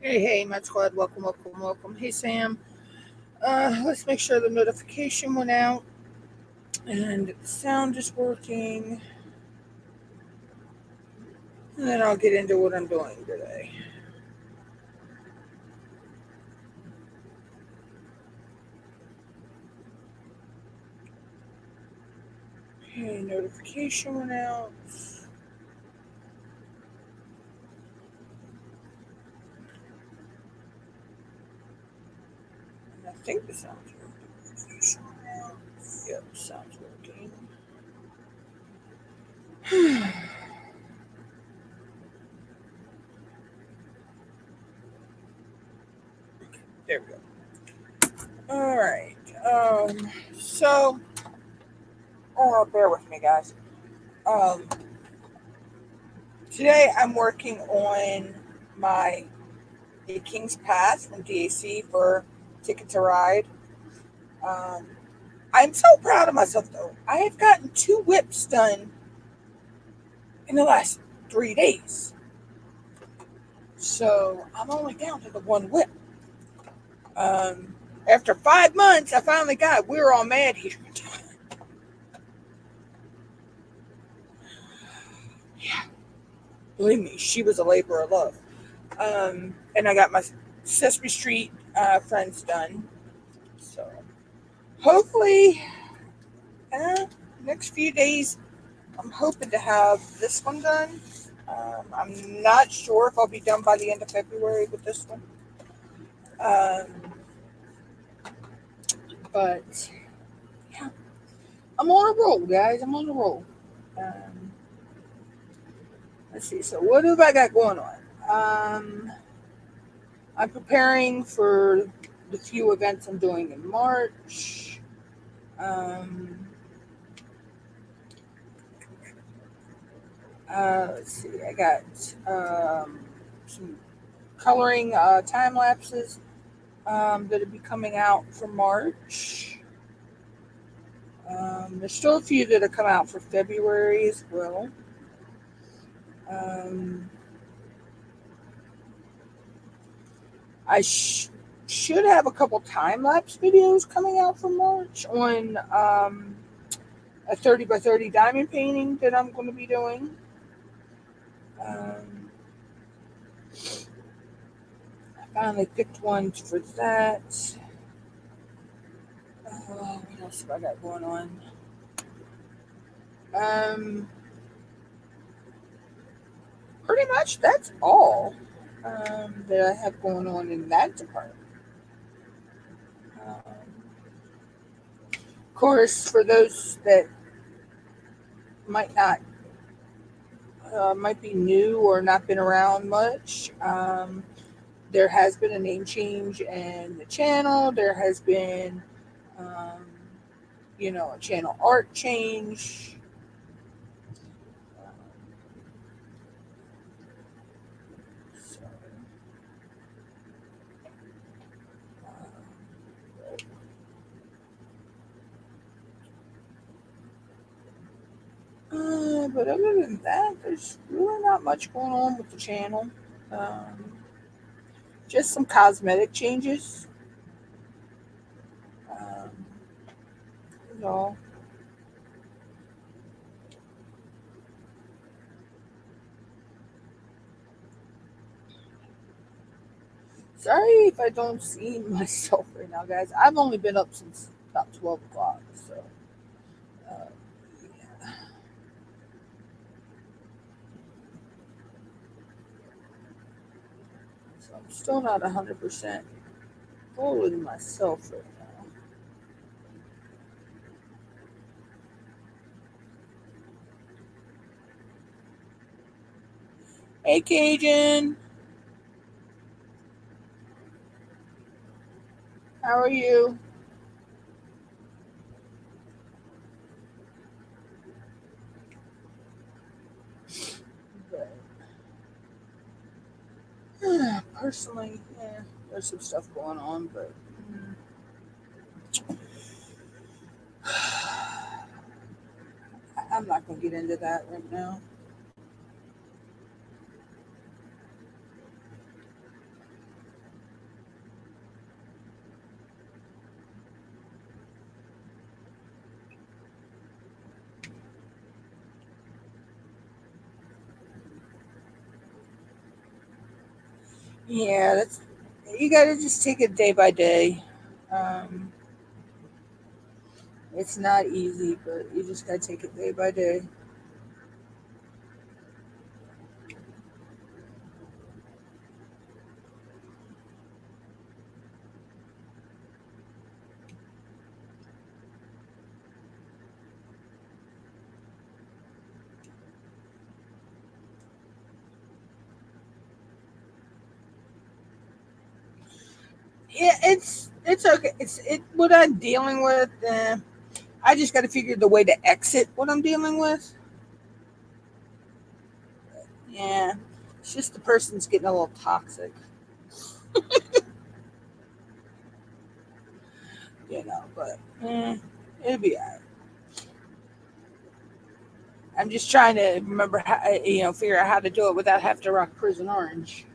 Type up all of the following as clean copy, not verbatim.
Hey, Med Squad, welcome. Hey, Sam. Let's make sure the notification went out and the sound is working, and then I'll get into what I'm doing today. Okay, notification went out. And I think the sound's working. Yep, sound's working. There we go. All right. So, bear with me, guys. Um, Today I'm working on my A King's Path from DAC for Ticket to Ride. Um, I'm so proud of myself, though. I have gotten 2 WIPs done in the last 3 days. So I'm only down to the 1 WIP. After 5 months, I finally got it. We were all mad here. Yeah, believe me, she was a labor of love. And I got my Sesame Street friends done. So hopefully, next few days, I'm hoping to have this one done. I'm not sure if I'll be done by the end of February with this one. But yeah, I'm on a roll, guys. I'm on a roll. Um, let's see. So what have I got going on? I'm preparing for the few events I'm doing in March. Let's see. I got some coloring time lapses that'll be coming out for March. There's still a few that have come out for February as well. Um, I should have a couple time lapse videos coming out for March on a 30 by 30 diamond painting that I'm going to be doing. I finally picked ones for that. What else have I got going on? Pretty much that's all that I have going on in that department. Of course, for those that might be new or not been around much, there has been a name change in the channel. There has been, um, a channel art change. So, but other than that, there's really not much going on with the channel. Um, just some cosmetic changes. Um, is all. Sorry if I don't see myself right now, guys. I've only been up since about 12 o'clock, so uh, yeah. So I'm still not 100% full with myself right now. Hey, Cajun, how are you? But, personally, yeah, there's some stuff going on, but I'm not going to get into that right now. Yeah, that's you got to just take it day by day. Um, it's not easy, but you just got to take it day by day. Yeah, it's okay. It's what I'm dealing with. I just got to figure the way to exit what I'm dealing with. Yeah, it's just the person's getting a little toxic, But it'll be alright. I'm just trying to remember how, figure out how to do it without having to rock Prison Orange.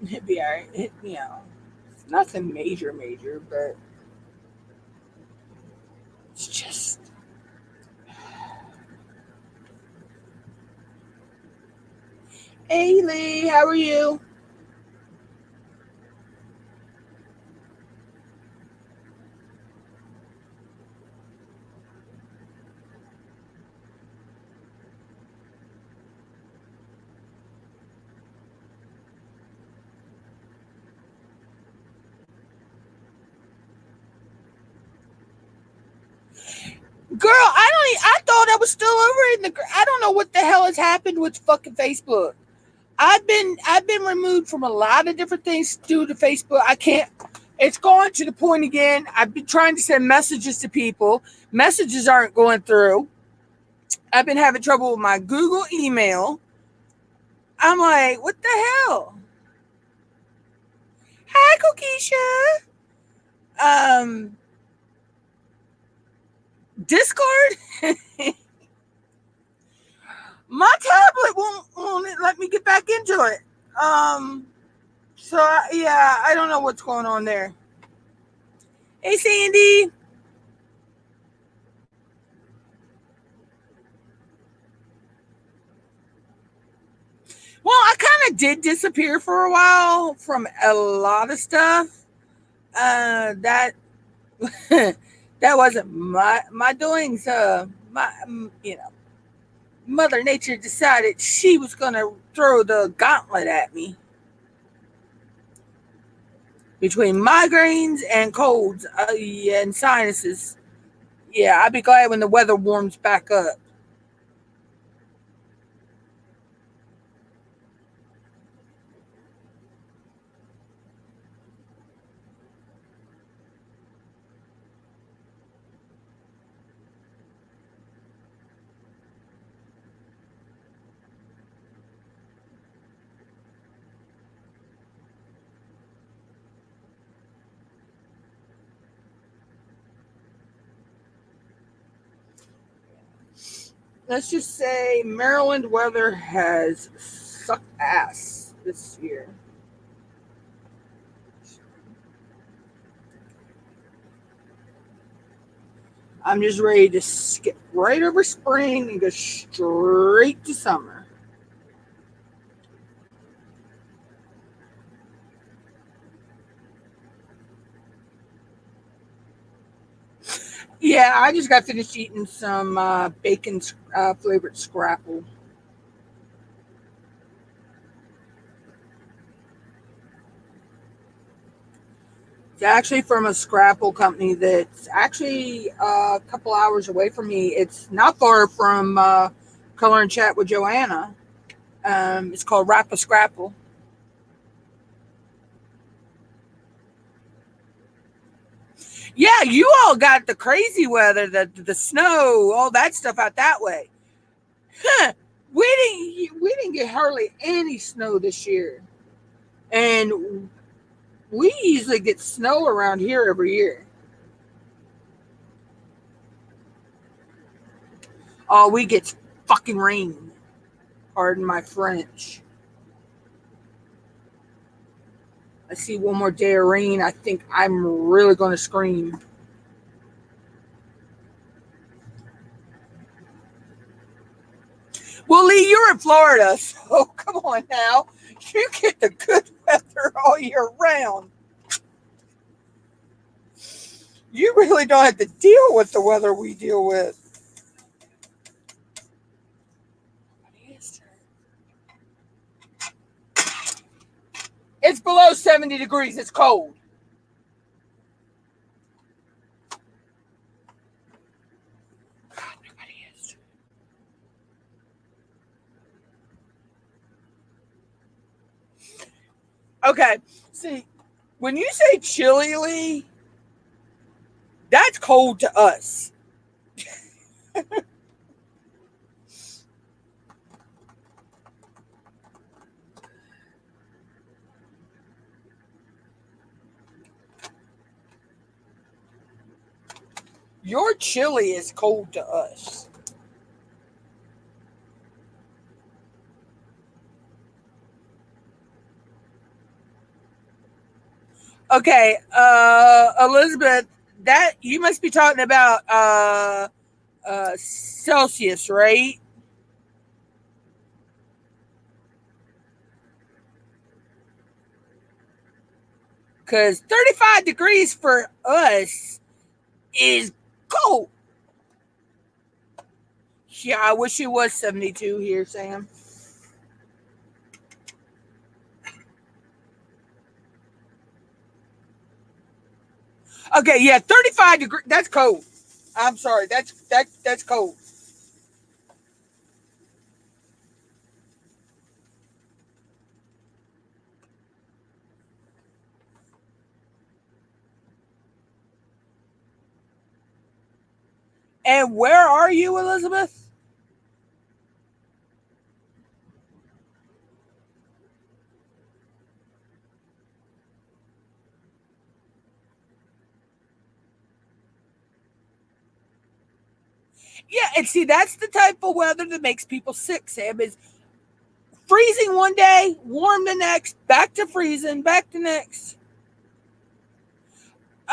It'd be alright. It's nothing major, but it's just. Hey Lee, how are you? Girl, I thought I was still over in the. I don't know what the hell has happened with fucking Facebook. I've been removed from a lot of different things due to Facebook. I can't. It's gone to the point again. I've been trying to send messages to people. Messages aren't going through. I've been having trouble with my Google email. I'm like, what the hell? Hi, Kokisha. Um, Discord. My tablet won't let me get back into it. Um, yeah, I don't know what's going on there. Hey, Sandy. Well, I kind of did disappear for a while from a lot of stuff. That that wasn't my doings. My Mother Nature decided she was gonna throw the gauntlet at me between migraines and colds yeah, and sinuses. Yeah, I'll be glad when the weather warms back up. Let's just say Maryland weather has sucked ass this year. I'm just ready to skip right over spring and go straight to summer. Yeah, I just got finished eating some bacon flavored scrapple. It's actually from a scrapple company that's actually a couple hours away from me. It's not far from Color and Chat with Joanna. It's called Rappa Scrapple. Yeah, you all got the crazy weather, the snow, all that stuff out that way. Huh. We didn't get hardly any snow this year, and we usually get snow around here every year. All we get's fucking rain. Pardon my French. I see one more day of rain. I think I'm really going to scream. Well, Lee, you're in Florida, so come on now. You get the good weather all year round. You really don't have to deal with the weather we deal with. It's below 70 degrees. It's cold. God, nobody is. Okay, see, when you say chillily, that's cold to us. Your chili is cold to us. Okay, Elizabeth, that you must be talking about Celsius, right? Because 35 degrees for us is cold. Yeah, I wish it was 72 here, Sam. Okay, yeah, 35 degrees. That's cold. I'm sorry. That's cold. And where are you, Elizabeth? Yeah, and see, that's the type of weather that makes people sick, Sam, is freezing one day, warm the next, back to freezing, back to next.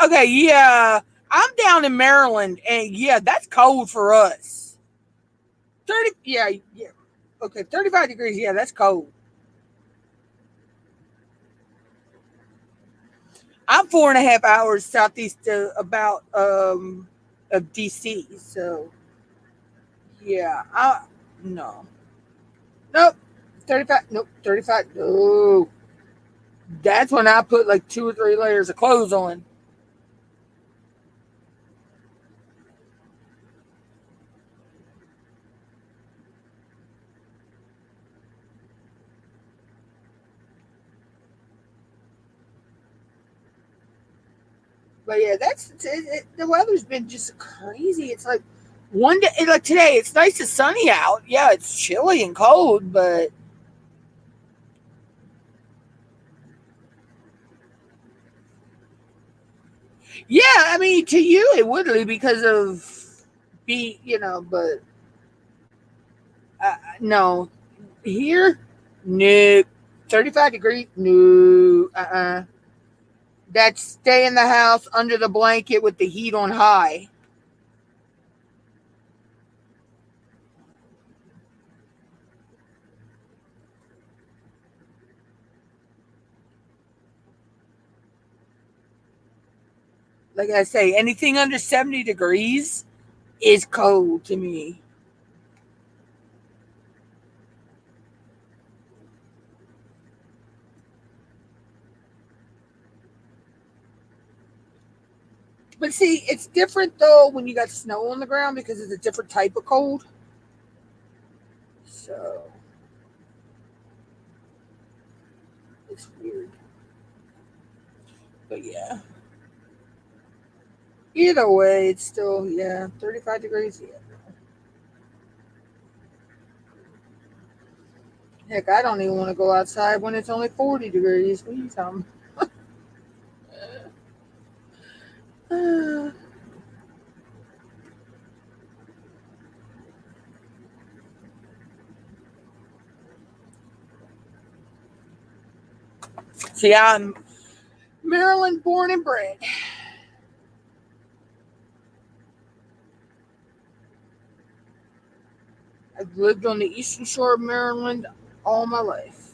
Okay, yeah. I'm down in Maryland, and yeah, that's cold for us. 30, yeah, yeah. Okay, 35 degrees, yeah, that's cold. I'm 4.5 hours southeast of DC, so yeah, no. Nope. 35, nope, 35, no. That's when I put like 2 or 3 layers of clothes on. But yeah, the weather's been just crazy. It's like one day, like today, it's nice and sunny out. Yeah, it's chilly and cold, but yeah, I mean, to you it would be because of but no, here, no, 35 degrees, no, That's stay in the house under the blanket with the heat on high. Like I say, anything under 70 degrees is cold to me. But see, it's different though when you got snow on the ground because it's a different type of cold. So it's weird. But yeah. Either way, it's still, yeah, 35 degrees. Yeah. Heck, I don't even want to go outside when it's only 40 degrees. What are you talking about? See, Maryland born and bred. I've lived on the eastern shore of Maryland all my life.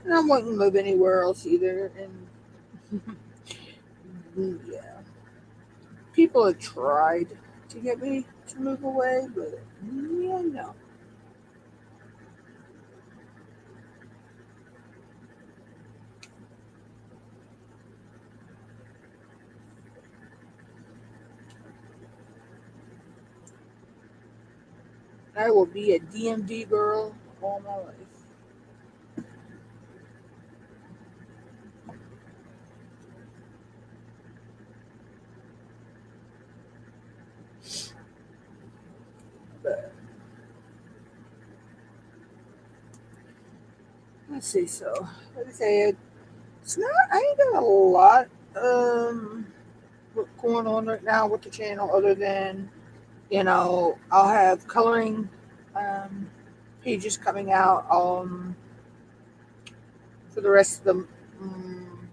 And I wouldn't live anywhere else either. And yeah, people have tried to get me to move away, but yeah, no. I will be a DMV girl all my life. But let's see. So, like I said, it's not. I ain't got a lot going on right now with the channel, other than I'll have coloring um pages coming out for the rest of the. Um,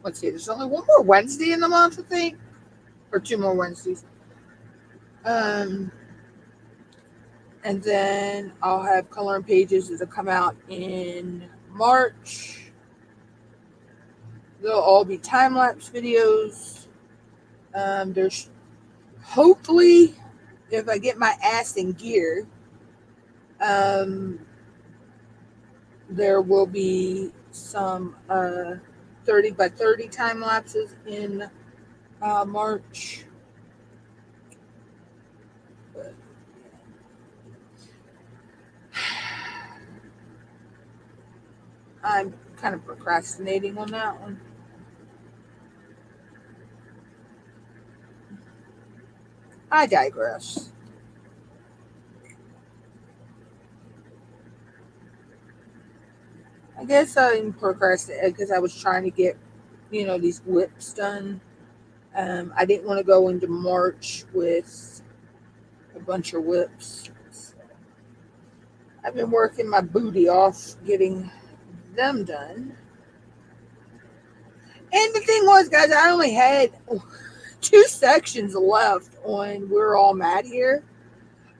let's see. There's only one more Wednesday in the month, I think, or two more Wednesdays. Um, and then I'll have coloring pages that'll come out in March. They'll all be time lapse videos. There's hopefully, if I get my ass in gear, um, there will be some 30 by 30 time lapses in March. But I'm kind of procrastinating on that one. I digress. I guess I'm procrastinating because I was trying to get, these WIPs done. I didn't want to go into March with a bunch of WIPs. So I've been working my booty off getting them done. And the thing was, guys, I only had two sections left on We're All Mad Here.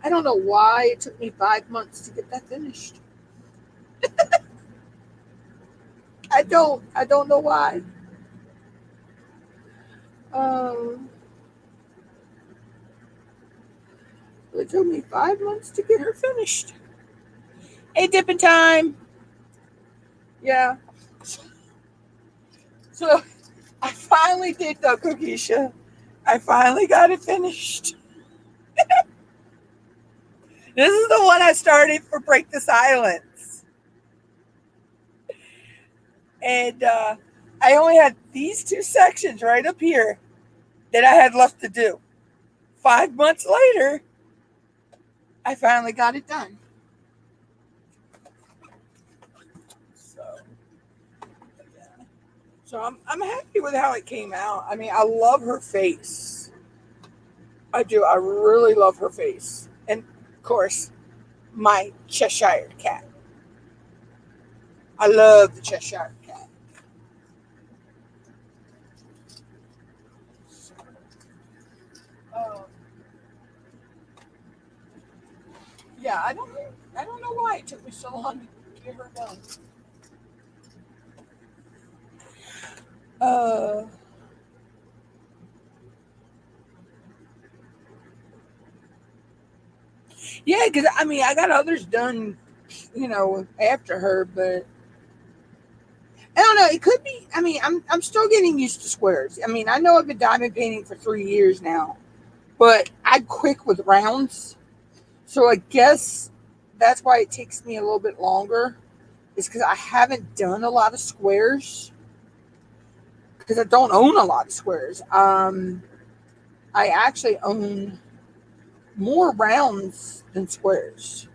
I don't know why it took me 5 months to get that finished. I don't know why. Um, it took me 5 months to get her finished. Hey, dipping time. Yeah. So I finally did the Cookiesha. I finally got it finished. This is the one I started for Break the Silence. And I only had these two sections right up here that I had left to do. 5 months later, I finally got it done. So, yeah. So I'm happy with how it came out. I mean, I love her face. I do. I really love her face. And of course, my Cheshire cat. I love the Cheshire cat. So, um, yeah, I don't know why it took me so long to get her done. Uh, yeah, because I mean, I got others done, after her, but I don't know. It could be. I mean, I'm still getting used to squares. I mean, I know I've been diamond painting for 3 years now, but I'm quick with rounds, so I guess that's why it takes me a little bit longer. Is because I haven't done a lot of squares because I don't own a lot of squares. I actually own more rounds than squares.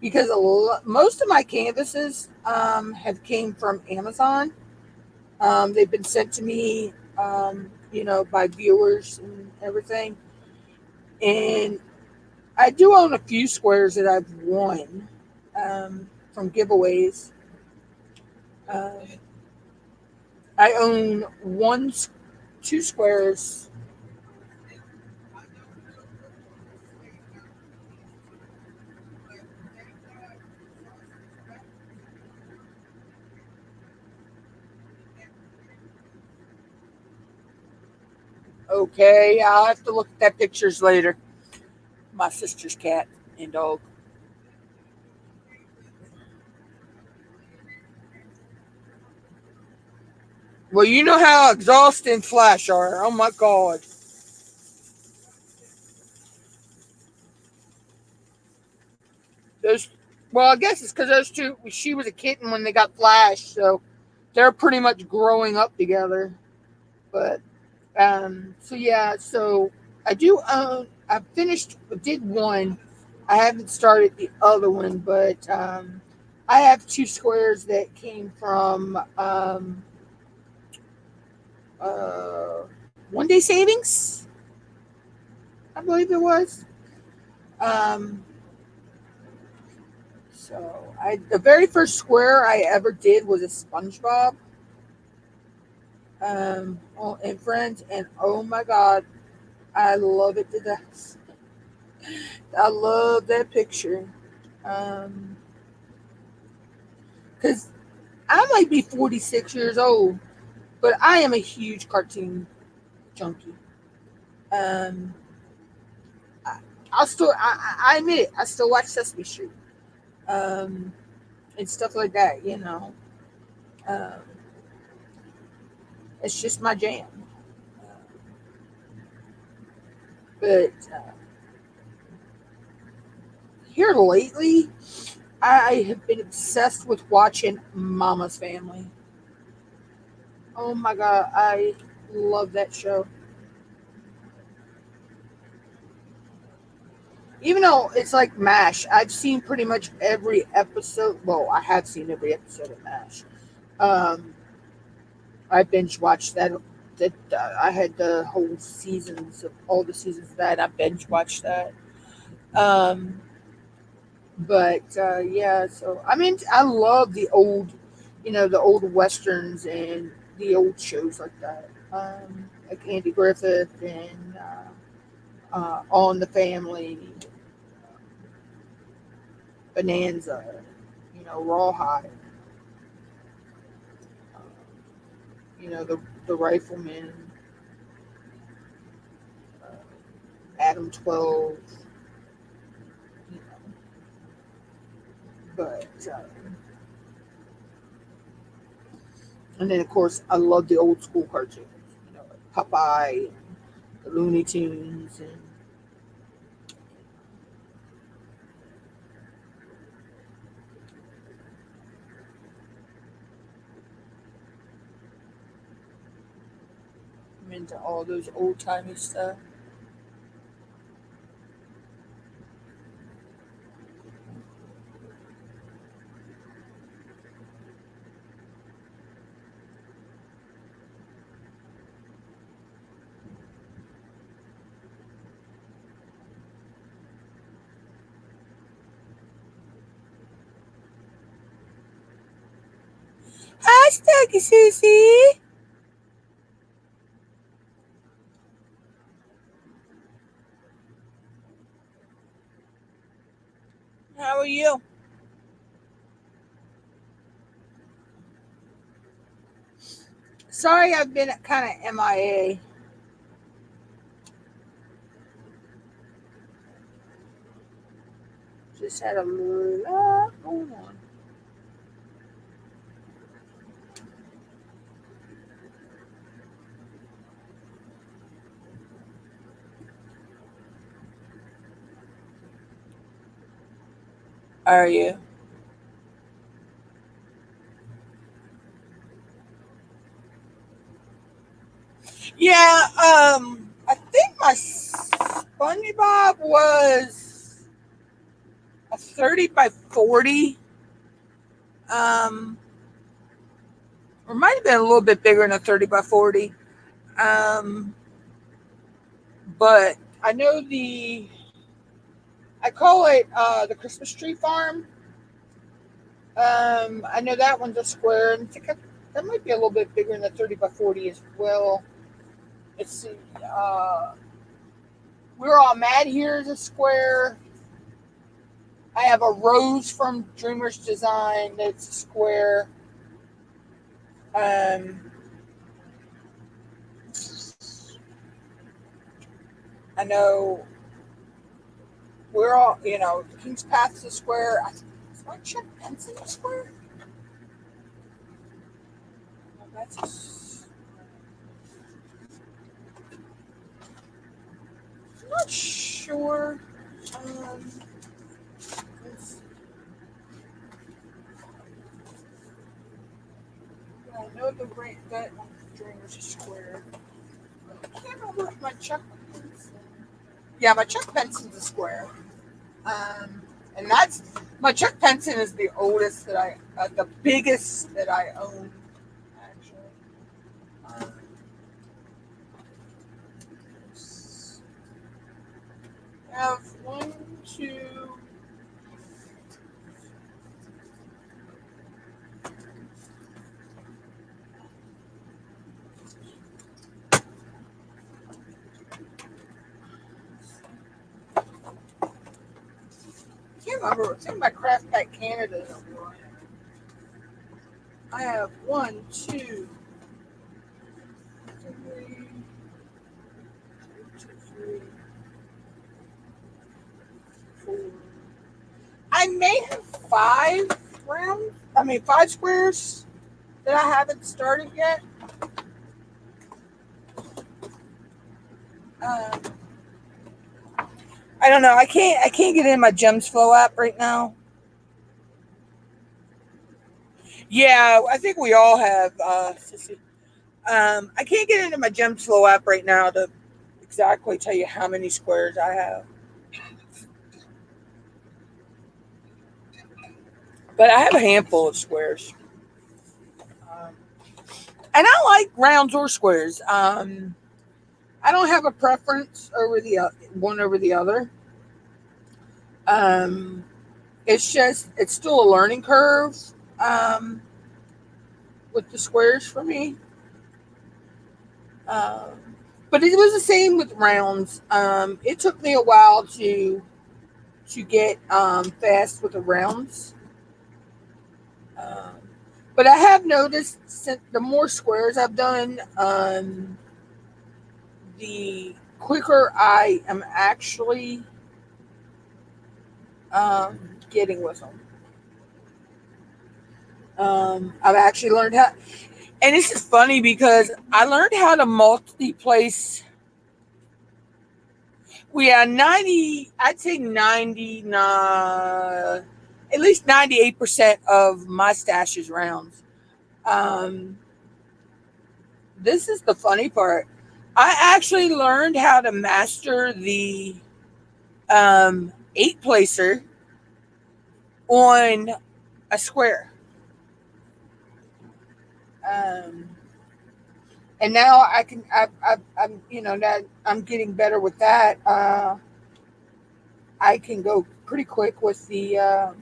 because most of my canvases have came from Amazon. They've been sent to me, by viewers and everything. And I do own a few squares that I've won from giveaways. Uh, I own two squares. Okay, I'll have to look at that pictures later. My sister's cat and dog. Well, you know how exhausting Flash are. Oh my God. Those. Well, I guess it's because those two. She was a kitten when they got Flash, so they're pretty much growing up together. But so yeah, so I do own. I finished. Did one. I haven't started the other one, but I have two squares that came from uh, One Day Savings, I believe it was. Um, the very first square I ever did was a SpongeBob and Friends, and oh my God, I love it to death. I love that picture. Um, because I might be 46 years old, but I am a huge cartoon junkie. Um, I, I admit it, I still watch Sesame Street um, and stuff like that. Um, it's just my jam. But here lately, I have been obsessed with watching Mama's Family. Oh my God, I love that show. Even though it's like MASH, I've seen pretty much every episode. Well, I have seen every episode of MASH. Um, I binge watched that. I had the whole seasons of all the seasons of that. I binge watched that. Um, but yeah, so I mean, I love the old westerns and the old shows like that. Like Andy Griffith and All in the Family, Bonanza, Rawhide, uh, the Rifleman, uh, Adam 12, you know, but and then of course I love the old school cartoons, like Popeye, and the Looney Tunes, and I'm into all those old timey stuff. Hi, Stucky Susie. How are you? Sorry, I've been kind of MIA. Just had a lot going on. Are you? Yeah. I think my SpongeBob was a 30 by 40. Um, or might have been a little bit bigger than a 30 by 40. Um, but I know I call it the Christmas tree farm. I know that one's a square, and I think that might be a little bit bigger than the 30 by 40 as well. Let's see. We're All Mad here is a square. I have a rose from Dreamers Design that's a square. Um, I know we're all, the King's Path is a square. Is my Chuck Benson a square? No, I'm not sure. Um, I know that Dreamers is square. I can't remember if my Chuck Benson. Yeah, my Chuck Benson's a square. And that's my Chuck Benson is the oldest the biggest that I own, actually. Um, I have one, two. I can't remember. It's in my Craft Pack Canada. I have one, two, three, four. I may have five squares that I haven't started yet. Um, I don't know. I can't get in my Gems Flow app right now. Yeah, I think we all have. I can't get into my Gems Flow app right now to exactly tell you how many squares I have. But I have a handful of squares. Um, and I like rounds or squares. I don't have a preference over the one over the other. Um, it's still a learning curve um, with the squares for me. But it was the same with rounds. It took me a while to get fast with the rounds. Um, but I have noticed since the more squares I've done, the quicker I am actually getting with them. I've actually learned how, and this is funny because I learned how to multi-place. We had 90, I'd say 99, at least 98% of my stash is rounds. Um, this is the funny part. I actually learned how to master the eight placer on a square. Um, and now I'm that I'm getting better with that. I can go pretty quick with the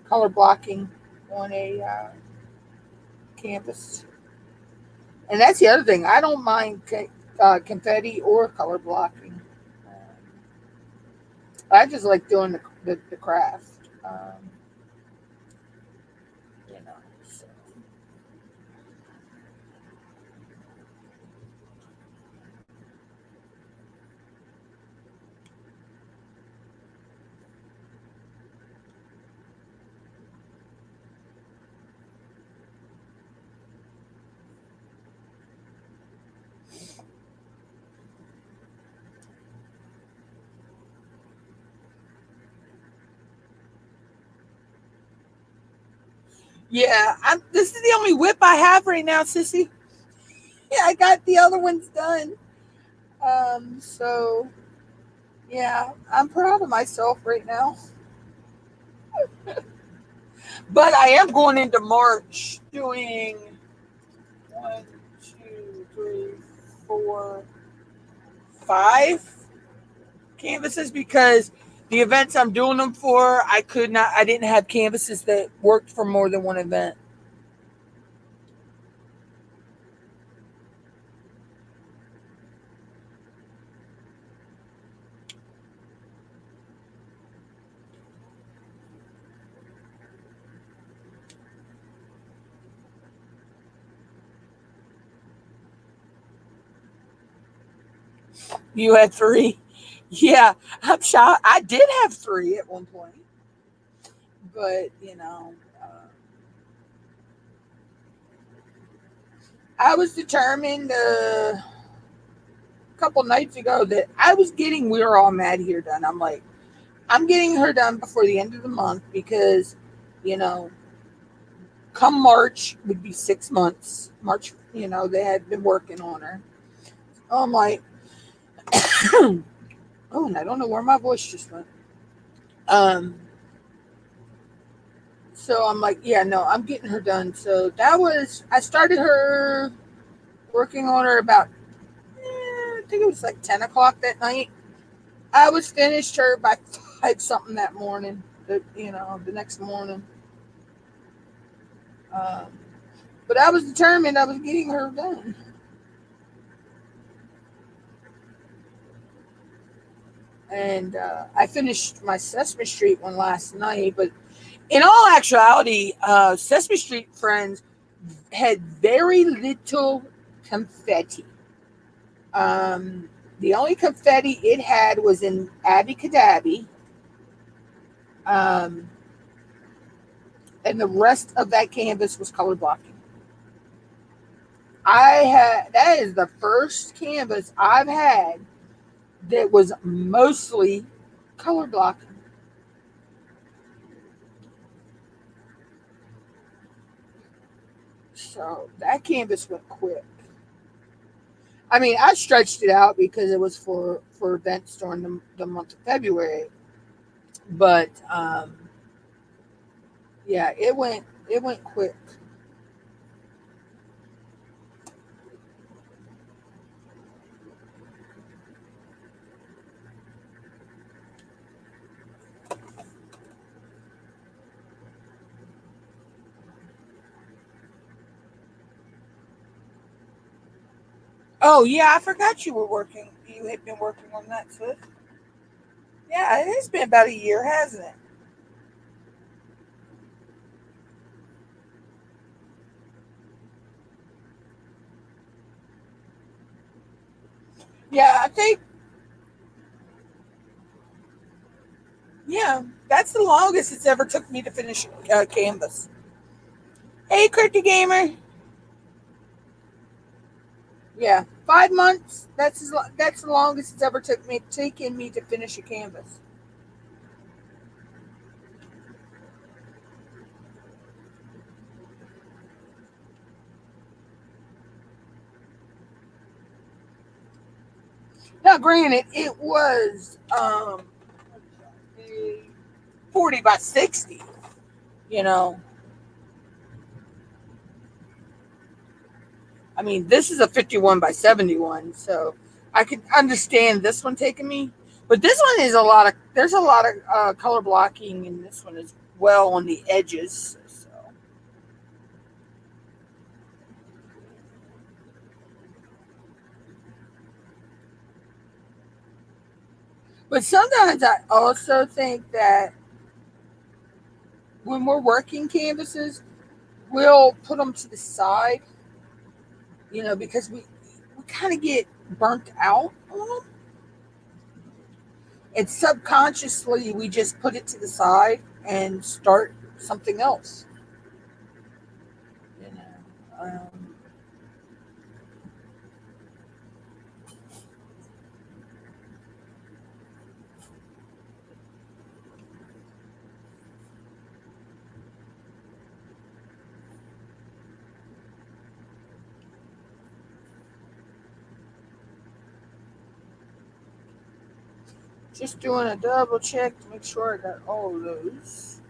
color blocking on a canvas. And that's the other thing. I don't mind confetti or color blocking. I just like doing the craft. You know. So. Yeah, this is the only whip I have right now, sissy. Yeah, I got the other ones done. So yeah, I'm proud of myself right now. But I am going into March doing one, two, three, four, five canvases because the events I'm doing them for, I didn't have canvases that worked for more than one event. You had three. Yeah, I'm shocked. I did have three at one point, but I was determined a couple nights ago that I was getting We're All Mad Here done. I'm like, I'm getting her done before the end of the month because, you know, come March would be 6 months. March, they had been working on her. I'm like, oh, and I don't know where my voice just went. Um, so I'm like, yeah, no, I'm getting her done. So I started her working on her about, I think it was like 10 o'clock that night. I was finished her by 5 something that morning, the next morning. Um, but I was determined I was getting her done. And I finished my Sesame Street one last night. But in all actuality, Sesame Street Friends had very little confetti. The only confetti it had was in Abby Cadabby. Um, and the rest of that canvas was color blocking. That is the first canvas I've had that was mostly color blocking. So that canvas went quick. I mean, I stretched it out because it was for events during the month of February. But yeah, it went quick. Oh yeah, I forgot you were working. You had been working on that too. Yeah, it has been about a year, hasn't it? Yeah, I think yeah, that's the longest it's ever took me to finish canvas. Hey, Crypto Gamer. Yeah, 5 months. That's the longest it's ever taken me to finish a canvas. Now, granted, it was 40 by 60. You know, I mean, this is a 51 by 71, so I can understand this one taking me. But this one is there's a lot of color blocking in this one as well on the edges. So. But sometimes I also think that when we're working canvases, we'll put them to the side, because we kind of get burnt out on them. And subconsciously, we just put it to the side and start something else. You know, just doing a double check to make sure I got all of those.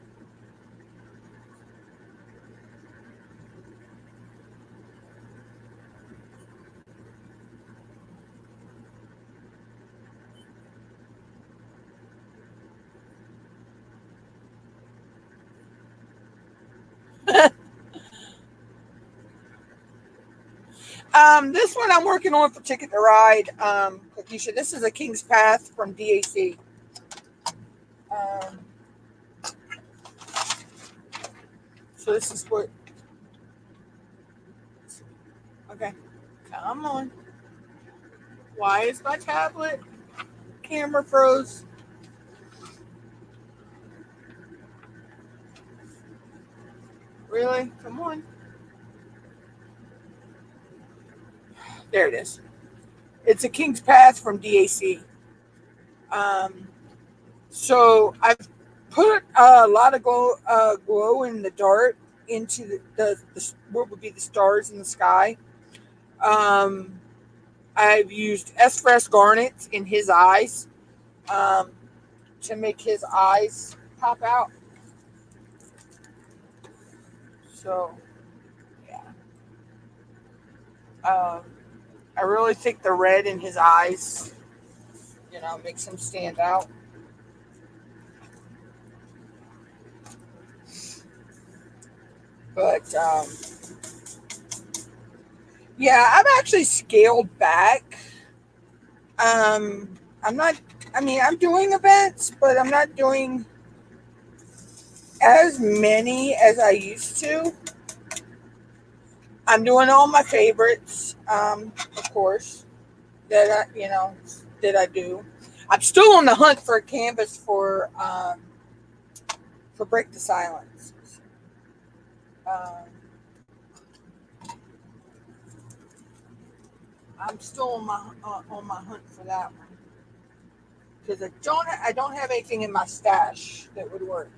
This one I'm working on for Ticket to Ride. Lakeisha, this is a King's Path from DAC. Um, so this is what. Okay, come on. Why is my tablet camera froze? Really? Come on. There it is. It's a King's Path from DAC. Um, so I've put a lot of glow in the dark into the what would be the stars in the sky. Um, I've used S garnets in his eyes um, to make his eyes pop out. So yeah, um, I really think the red in his eyes, makes him stand out. But yeah, I've actually scaled back. I'm not. I mean, I'm doing events, but I'm not doing as many as I used to. I'm doing all my favorites, of course, that I do. I'm still on the hunt for a canvas for Break the Silence. Um, I'm still on my hunt for that one because I don't have anything in my stash that would work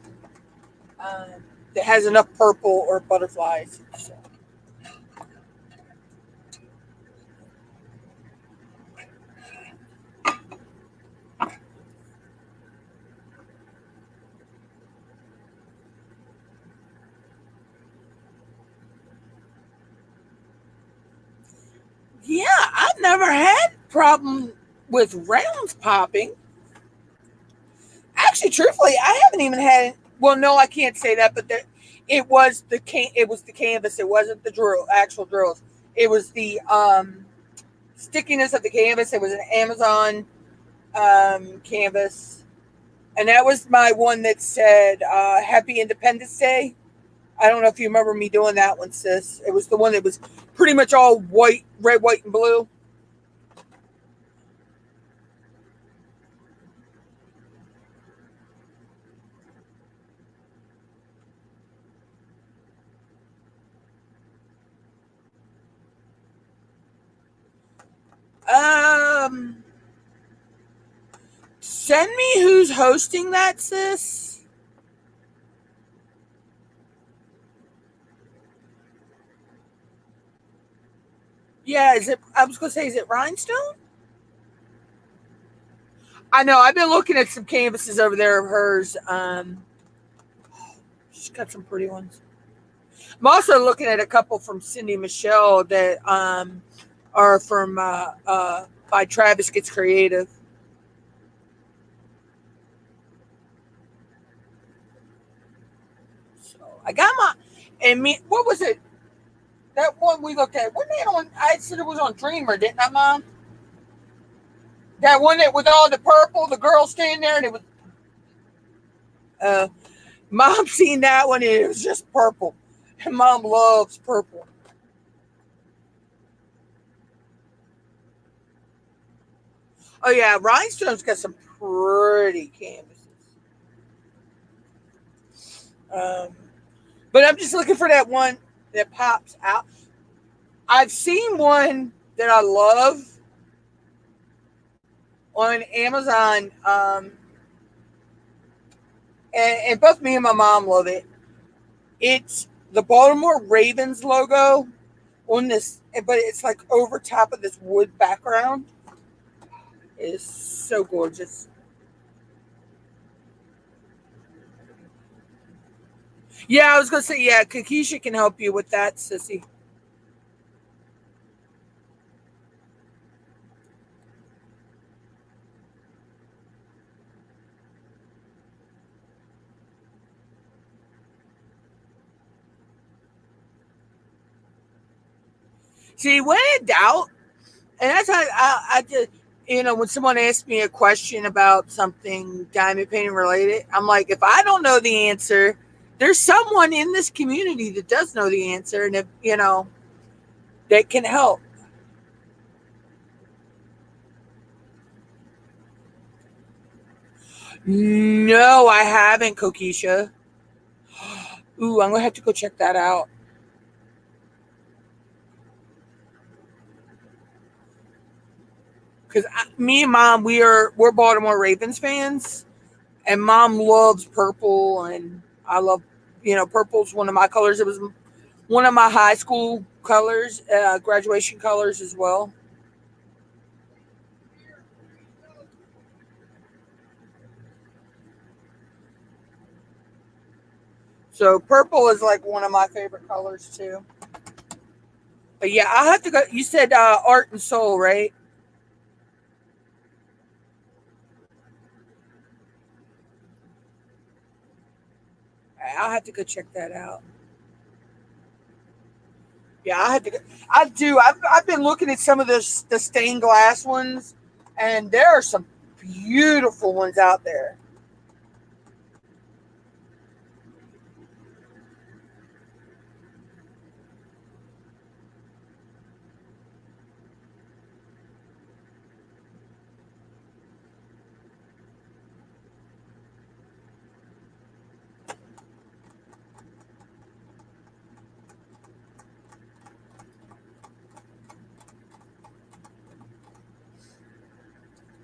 that has enough purple or butterflies. So. Yeah, I've never had problem with rounds popping. Actually, truthfully, I haven't even had. Well, no, I can't say that, but it was the canvas. It wasn't the actual drills. It was the stickiness of the canvas. It was an Amazon canvas, and that was my one that said "Happy Independence Day." I don't know if you remember me doing that one, sis. It was the one that was pretty much all white, red, white, and blue. Um, Send me who's hosting that, sis. Yeah, is it? I was gonna say, is it Rhinestone? I know. I've been looking at some canvases over there of hers. She's got some pretty ones. I'm also looking at a couple from Cindy Michelle that are from by Travis Gets Creative. So I got my and me. What was it? That one we looked at. Wasn't that on? I said it was on Dreamer, didn't I, Mom? That one that with all the purple, the girl standing there, and it was. Uh, Mom seen that one, and it was just purple, and Mom loves purple. Oh yeah, Rhinestone's got some pretty canvases. Um, but I'm just looking for that one that pops out. I've seen one that I love on Amazon, and both me and my mom love it. It's the Baltimore Ravens logo on this, but it's like over top of this wood background. It is so gorgeous. Yeah, I was gonna say, yeah, Kakisha can help you with that, sissy. See, when in doubt, and that's how I just, when someone asks me a question about something diamond painting related, I'm like, if I don't know the answer, there's someone in this community that does know the answer, and if that can help. No, I haven't, Kokisha. Ooh, I'm gonna have to go check that out. Because me and mom, we're Baltimore Ravens fans, and mom loves purple, and I love, purple's one of my colors. It was one of my high school colors, graduation colors as well. So purple is like one of my favorite colors too. But yeah, I have to go. You said art and soul, right? I'll have to go check that out. Yeah, I had to. I do. I've been looking at some of the stained glass ones, and there are some beautiful ones out there.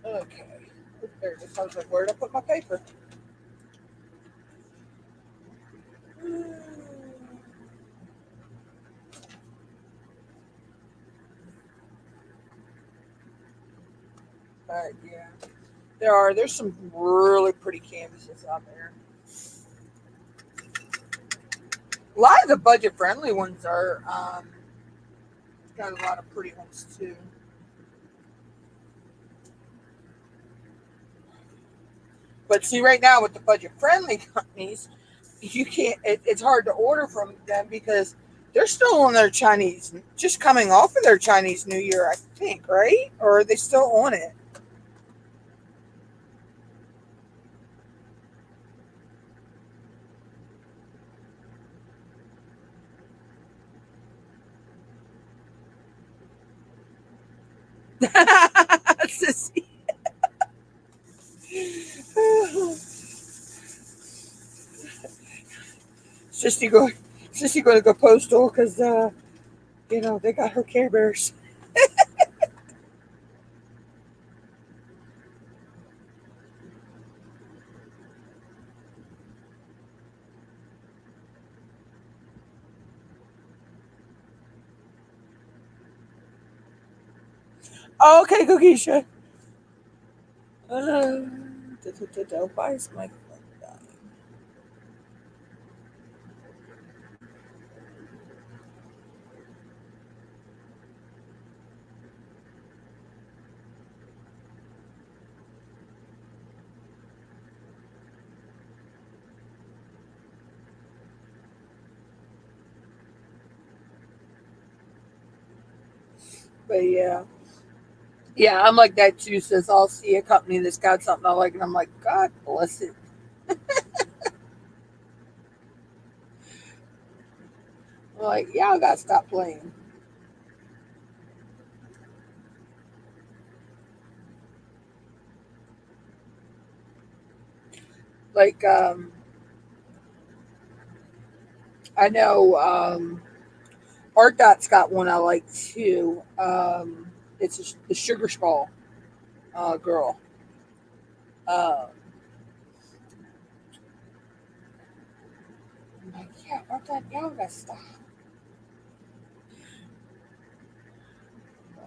Okay, there it is. I was like, where did I put my paper? Yeah, there's some really pretty canvases out there. A lot of the budget friendly ones are got a lot of pretty ones too. But see, right now with the budget friendly companies, you can't. It's hard to order from them because they're still on their Chinese, just coming off of their Chinese New Year, I think, right? Or are they still on it? Sissy, Sissy go, Sissy going to go postal because they got her Care Bears. Oh, okay, Cookiesha. Why is my phone dying? But yeah, I'm like that too. Says I'll see a company that's got something I like, and I'm like, God bless it. I'm like, y'all gotta stop playing. Like, I know Art Dot's got one I like too. It's the Sugar Skull girl. Uh, I'm like, yeah, Art Dot, y'all gotta stop.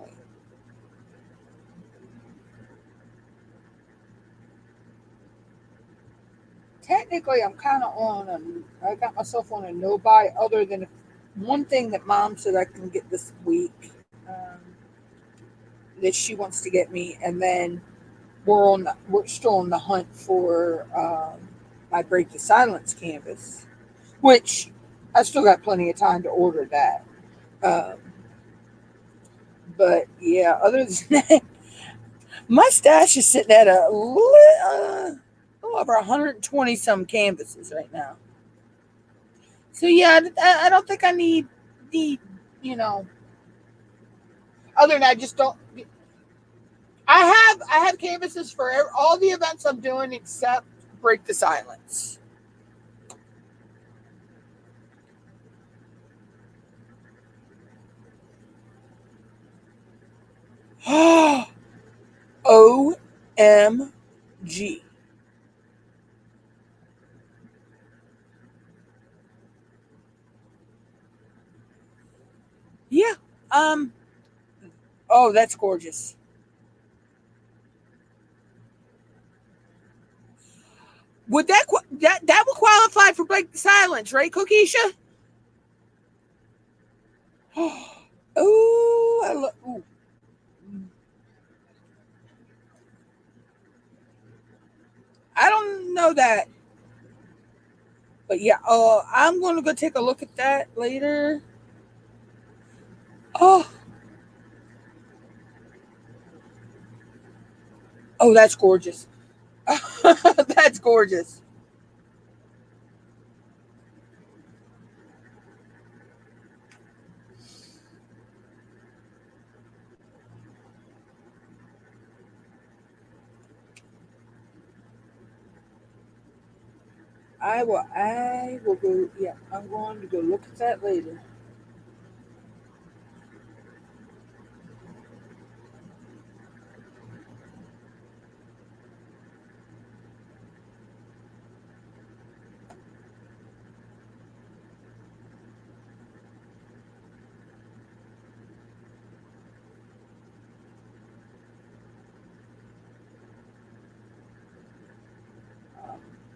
Like, technically, I'm kind of on I got myself on a no buy, other than one thing that Mom said I can get this week. That she wants to get me, and then we're still on the hunt for my Break the Silence canvas, which I still got plenty of time to order that. Um, But yeah, other than that, my stash is sitting at little over 120 some canvases right now. So yeah, I don't think I need you know. Other than I just don't. I have canvases for all the events I'm doing except Break the Silence. OMG. Yeah. Um. Oh, that's gorgeous. Would that would qualify for Break the Silence, right, Coquisha? Oh, I don't know that, but yeah. I'm gonna go take a look at that later. Oh, oh, that's gorgeous. That's gorgeous. I will go. Yeah, I'm going to go look at that later.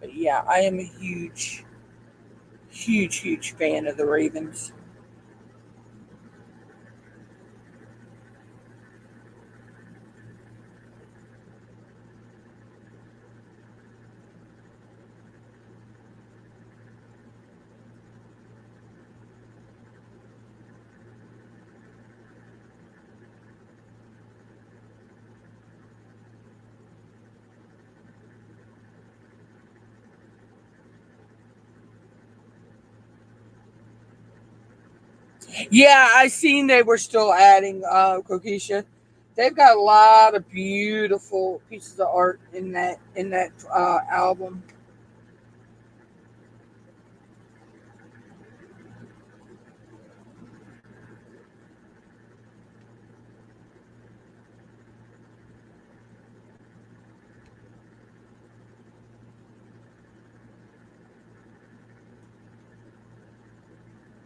But yeah, I am a huge fan of the Ravens. Yeah, I seen they were still adding Kokisha. They've got a lot of beautiful pieces of art in that album.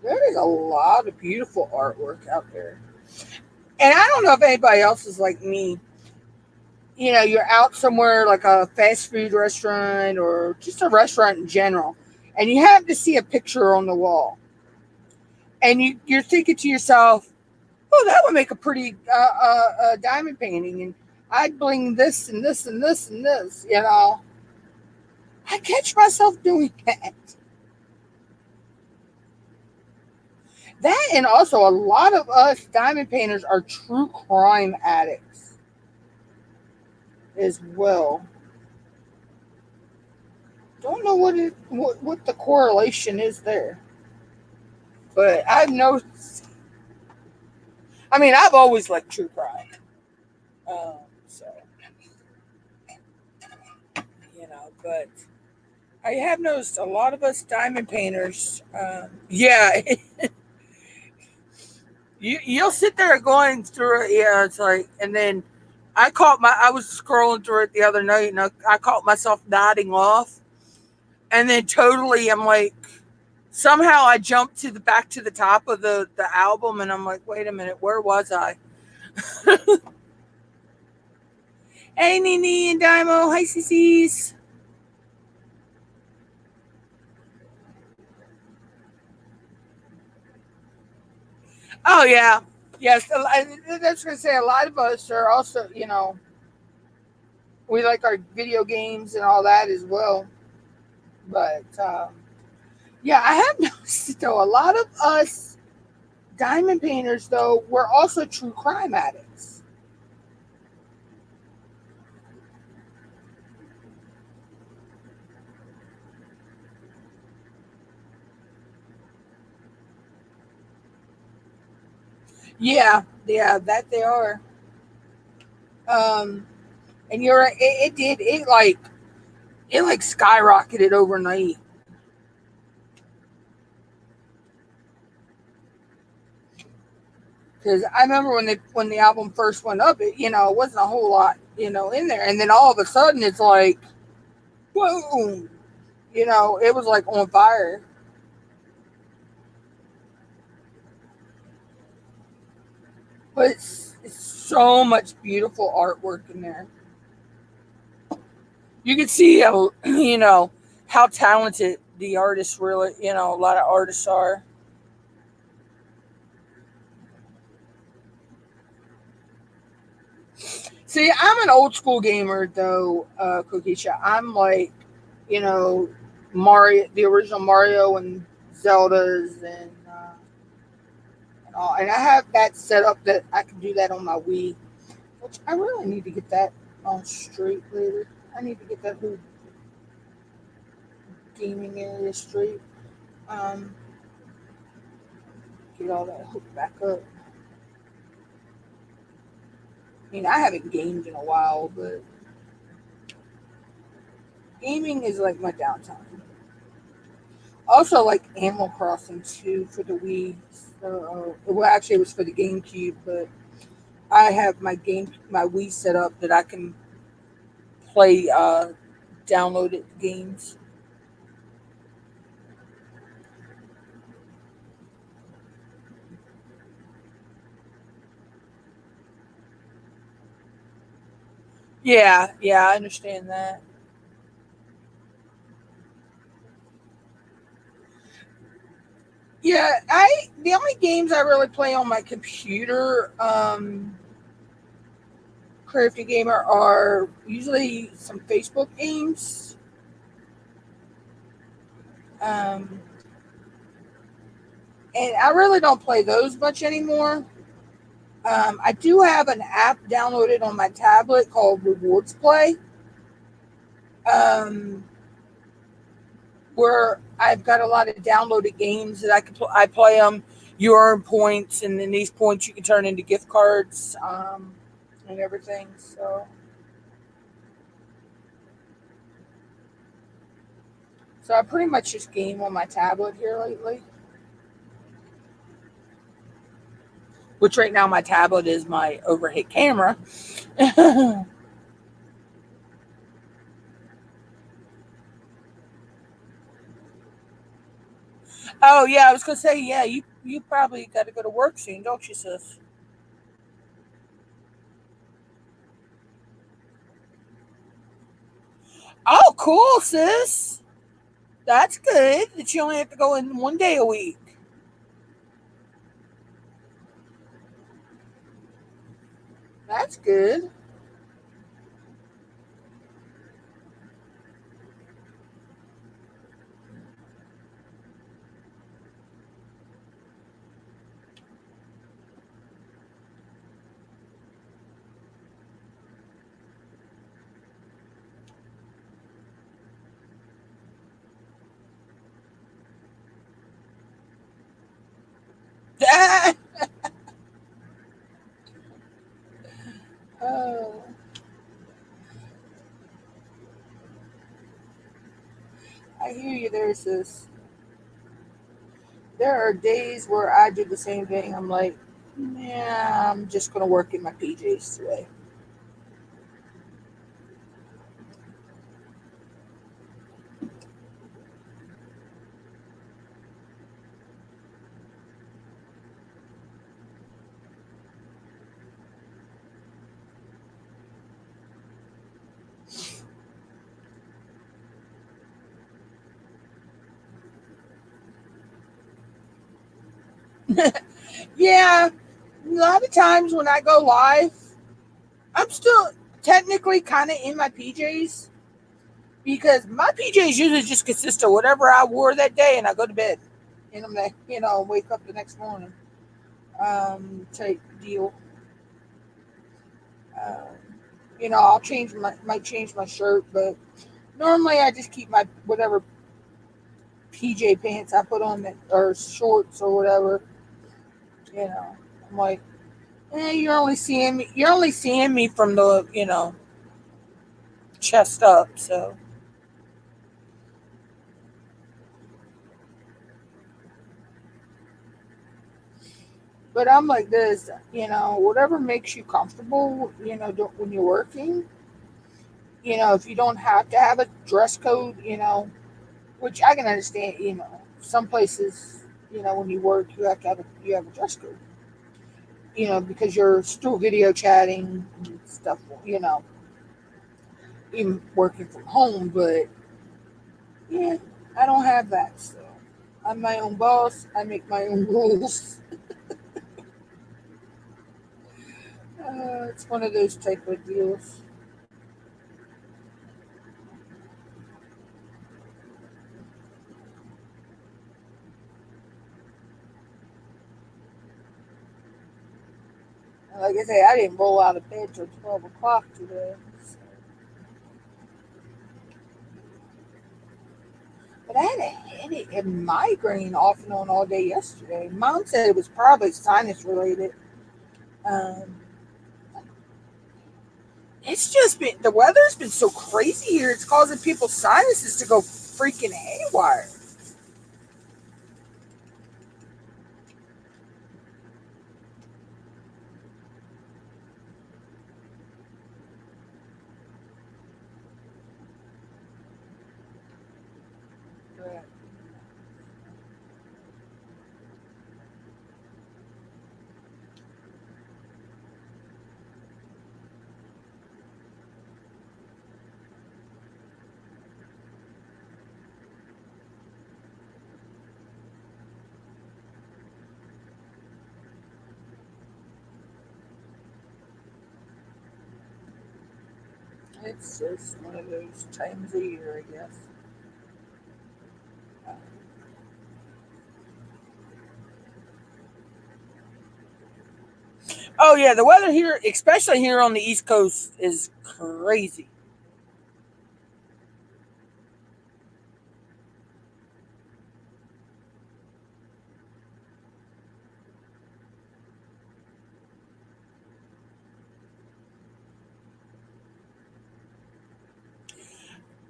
There is a lot of beautiful artwork out there. And I don't know if anybody else is like me. You're out somewhere like a fast food restaurant or just a restaurant in general, and you happen to see a picture on the wall, and you're thinking to yourself, "Oh, that would make a pretty diamond painting," and I'd bling this and this and this and this. I catch myself doing that. That and also a lot of us diamond painters are true crime addicts as well. Don't know what the correlation is there, but I've noticed. I mean, I've always liked true crime, so but I have noticed a lot of us diamond painters. Yeah, you'll sit there going through it. Yeah, it's like, and then I was scrolling through it the other night, and I caught myself nodding off, and then totally, I'm like, somehow I jumped to the back to the top of the album, and I'm like, wait a minute, where was I? Hey, Nini and Daimo, hi, CCs. Oh yeah, yes. That's gonna say a lot of us are also, we like our video games and all that as well. But yeah, I have noticed though a lot of us. Diamond painters, though, were also true crime addicts. Yeah, yeah, that they are. Um, and you're right, it did it like skyrocketed overnight. Because I remember when the album first went up, it wasn't a whole lot in there, and then all of a sudden it's like boom, it was like on fire. But it's so much beautiful artwork in there. You can see how how talented the artists really, a lot of artists are. See, I'm an old school gamer though, Kokisha. I'm like, you know, Mario, the original Mario and Zeldas and all. And I have that set up that I can do that on my Wii, which I really need to get that on straight later. I need to get that whole gaming area straight. Um, get all that hooked back up. I mean, I haven't gamed in a while, but gaming is like my downtime. Also, like Animal Crossing too for the Wii. So, well, actually, it was for the GameCube, but I have my Wii set up that I can play downloaded games. Yeah, yeah, I understand that. Yeah, I the only games I really play on my computer, crafty gamer, are usually some Facebook games. Um, and I really don't play those much anymore. I do have an app downloaded on my tablet called Rewards Play, um, where I've got a lot of downloaded games that I play them. You earn points, and then these points you can turn into gift cards and everything. So I pretty much just game on my tablet here lately. Which right now my tablet is my overhead camera. Oh yeah, I was gonna say yeah. You probably got to go to work soon, don't you, sis? Oh, cool, sis. That's good that you only have to go in one day a week. That's good. Oh, I hear you there, sis. There are days where I do the same thing. I'm like, yeah, I'm just gonna work in my PJs today. Yeah, a lot of times when I go live, I'm still technically kind of in my PJs because my PJs usually just consist of whatever I wore that day, and I go to bed, and I'm like, wake up the next morning. type deal. Um, I'll might change my shirt, but normally I just keep my whatever PJ pants I put on that or shorts or whatever. I'm like, you're only seeing me from the chest up. So, but I'm like this, whatever makes you comfortable. When you're working, if you don't have to have a dress code, which I can understand. Some places, when you work, you have a dress code. Because you're still video chatting and stuff. Even working from home, but yeah, I don't have that. So I'm my own boss. I make my own rules. It's one of those type of deals. Like I say, I didn't roll out of bed till 12 o'clock today. So. But I had a headache and migraine off and on all day yesterday. Mom said it was probably sinus related. Um, it's just been the weather's been so crazy here. It's causing people's sinuses to go freaking haywire. But it's just one of those times of year, I guess. Oh yeah, the weather here, especially here on the East Coast, is crazy.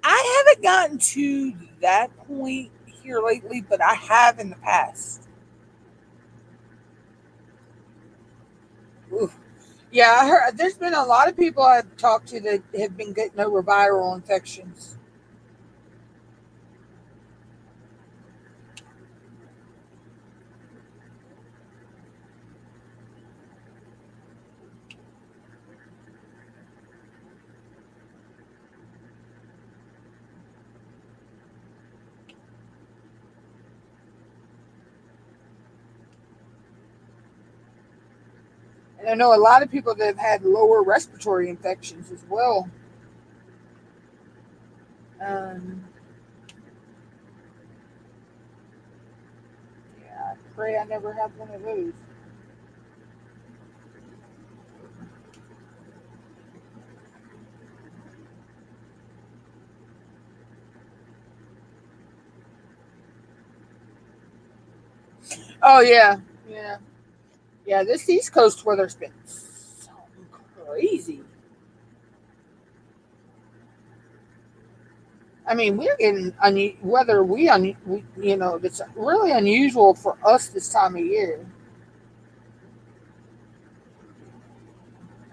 I haven't gotten to that point here lately, but I have in the past. Oof. Yeah, I heard there's been a lot of people I've talked to that have been getting over viral infections. And I know a lot of people that have had lower respiratory infections as well. Um, yeah, I pray I never have one of those. Oh yeah, yeah, yeah. This East Coast weather's been so crazy. I mean, we're getting weather that's really unusual for us this time of year.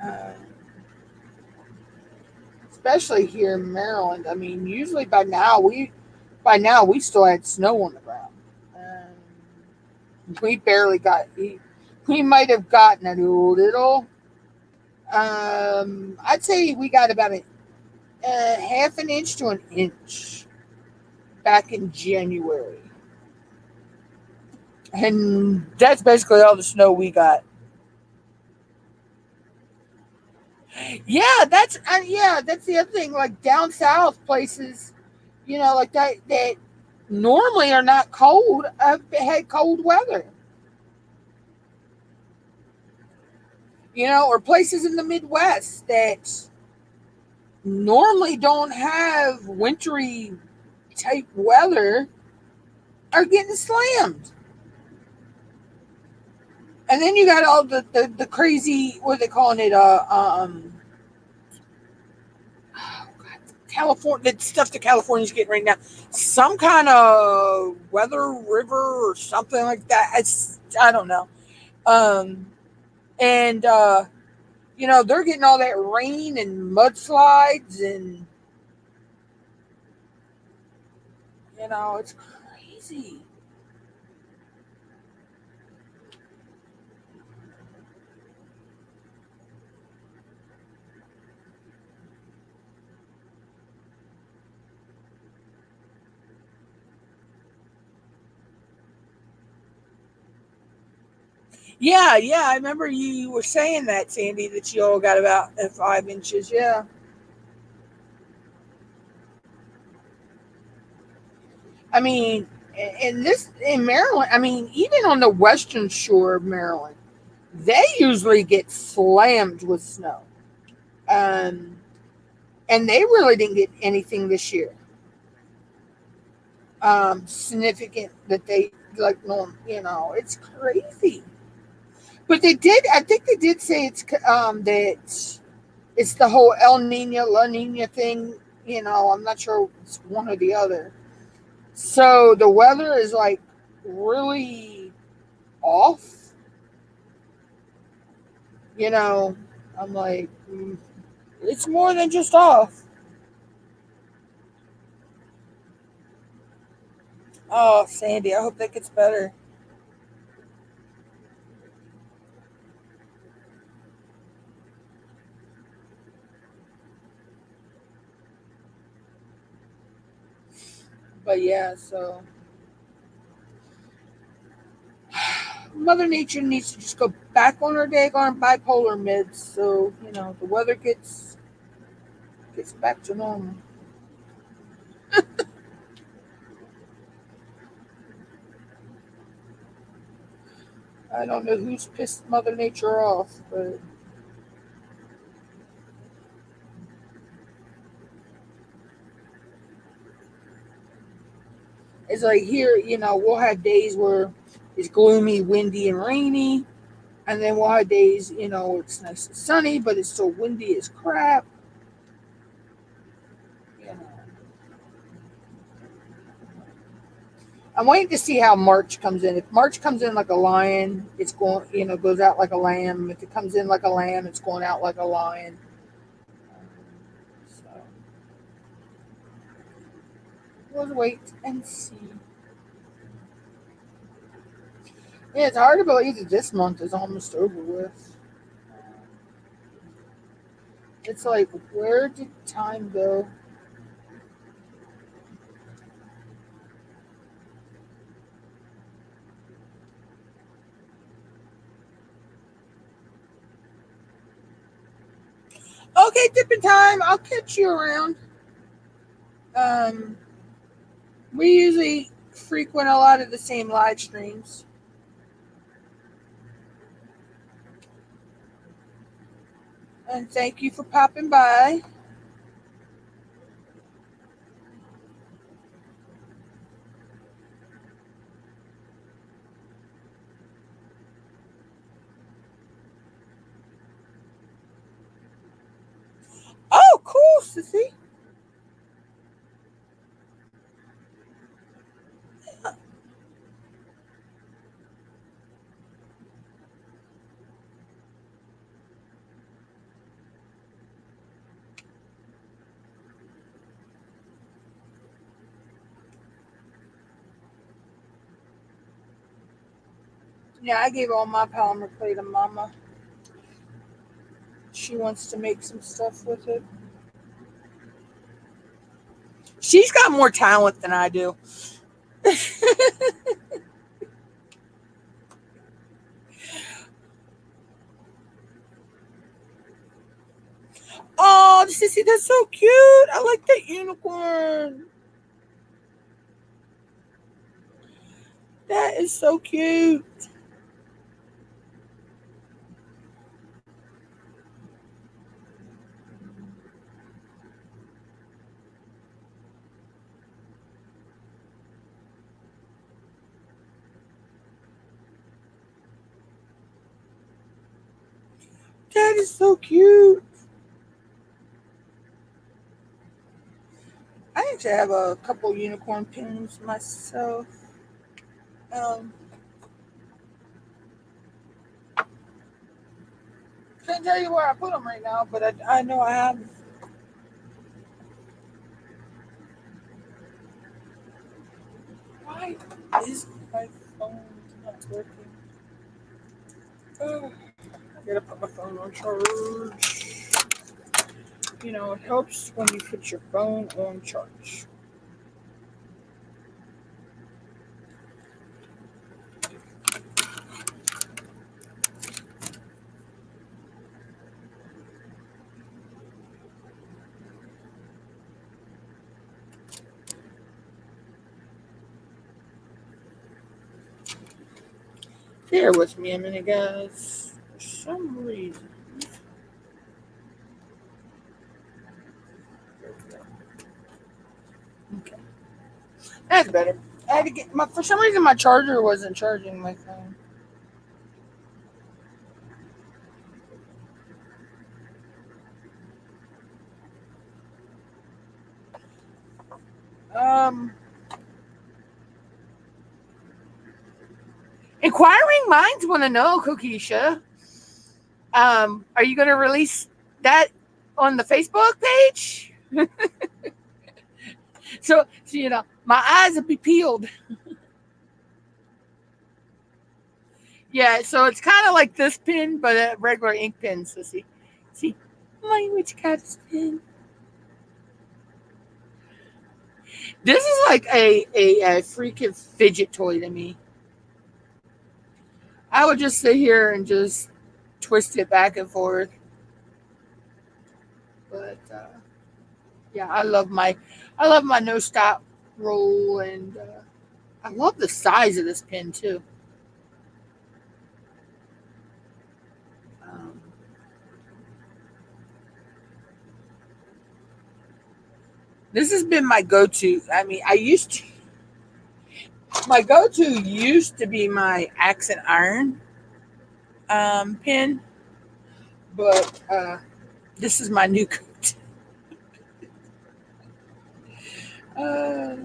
Uh, Especially here in Maryland. I mean, usually by now we still had snow on the ground. We barely got. We might have gotten a little. I'd say we got about a half an inch to an inch back in January, and that's basically all the snow we got. Yeah, that's the other thing. Like down south places, like that normally are not cold. Have had cold weather. or places in the Midwest that normally don't have wintry type weather are getting slammed. And then you got all the crazy, what are they calling it? California, the stuff that California's getting right now. Some kind of weather river or something like that. I don't know. Um, and they're getting all that rain and mudslides, and it's crazy. Yeah, yeah. I remember you were saying that, Sandy, that you all got about 5 inches. Yeah. I mean, in Maryland, I mean, even on the western shore of Maryland, they usually get slammed with snow. Um, and they really didn't get anything this year. Significant that they like norm. It's crazy. But they did. I think they did say that it's the whole El Nino La Nina thing. I'm not sure it's one or the other. So the weather is like really off. You know, I'm like, it's more than just off. Oh, Sandy, I hope that gets better. But yeah, so Mother Nature needs to just go back on her daggone bipolar meds, so the weather gets back to normal. I don't know who's pissed Mother Nature off, but it's like here, we'll have days where it's gloomy, windy, and rainy, and then we'll have days, it's nice and sunny, but it's still windy as crap. You know. I'm waiting to see how March comes in. If March comes in like a lion, it's going, goes out like a lamb. If it comes in like a lamb, it's going out like a lion. So we'll wait and see. Yeah, it's hard to believe that this month is almost over with. It's like, where did time go? Okay, dipping time. I'll catch you around. Um, we usually frequent a lot of the same live streams. And thank you for popping by. Oh, cool, Sissy. Yeah, I gave all my polymer clay to Mama. She wants to make some stuff with it. She's got more talent than I do. Oh, Sissy, that's so cute. I like that unicorn. That is so cute. that is so cute. I actually have a couple unicorn pins myself. Um, Can't tell you where I put them right now, but I know I have. Why is my phone not working? Oh, I gotta put my phone on charge. You know, it helps when you put your phone on charge. Bear with me a minute, guys. For some reason. There we go. Okay. That's better. I had to get my, for some reason my charger wasn't charging my phone. Inquiring minds want to know, Kokisha. Are you going to release that on the Facebook page? So you know, my eyes will be peeled. Yeah, so it's kind of like this pin, but a regular ink pen. So see, my witch cat's pin. This is like a freaking fidget toy to me. I would just sit here and just twist it back and forth. But yeah, I love my no stop roll, and I love the size of this pin too. Um, this has been my go-to. I mean, my go-to used to be my accent iron pin, but this is my new go-to. Uh,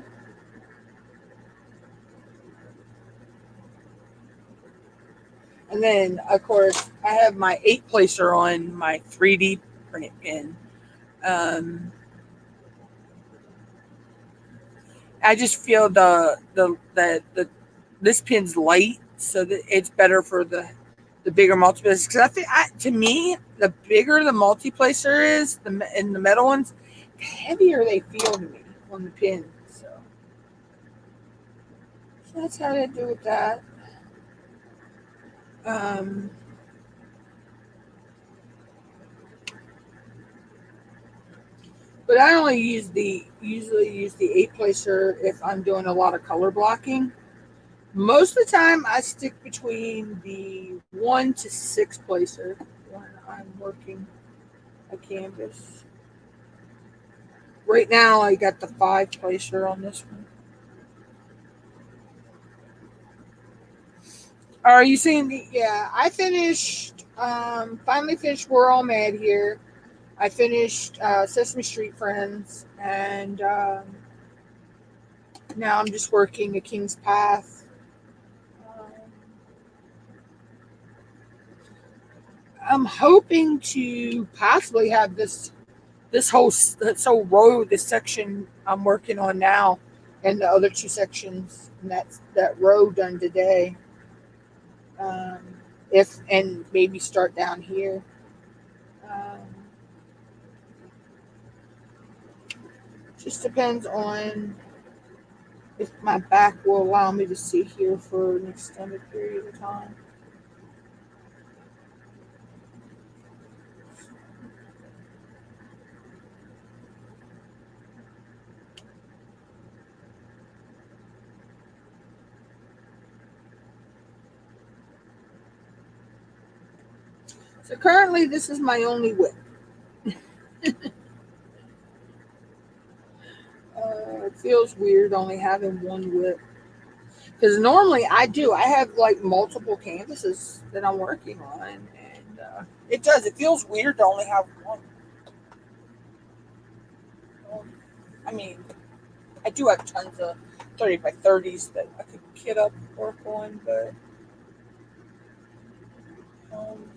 and then, of course, I have my 8 placer on my 3D print pin. Um, I just feel the this pin's light, so that it's better for the bigger multiplacer. Because to me, the bigger the multiplacer is, in the metal ones, the heavier they feel to me on the pin. So that's how they do with that. Um, but I only usually use the 8 placer if I'm doing a lot of color blocking. Most of the time, I stick between the 1 to 6 placer when I'm working a canvas. Right now, I got the 5 placer on this one. Are you seeing the? Yeah, I finished. Finally finished We're All Mad Here. I finished Sesame Street Friends, and now I'm just working A King's Path. Um, I'm hoping to possibly have this whole road, this section I'm working on now, and the other 2 sections, and that row done today. Um, if and maybe start down here. Um, just depends on if my back will allow me to sit here for an extended period of time. So currently, this is my only WIP. It feels weird only having one WIP. Because normally I do. I have like multiple canvases that I'm working on. And And it does. It feels weird to only have one. I mean, I do have tons of 30 by 30s that I could kit up work on, but um,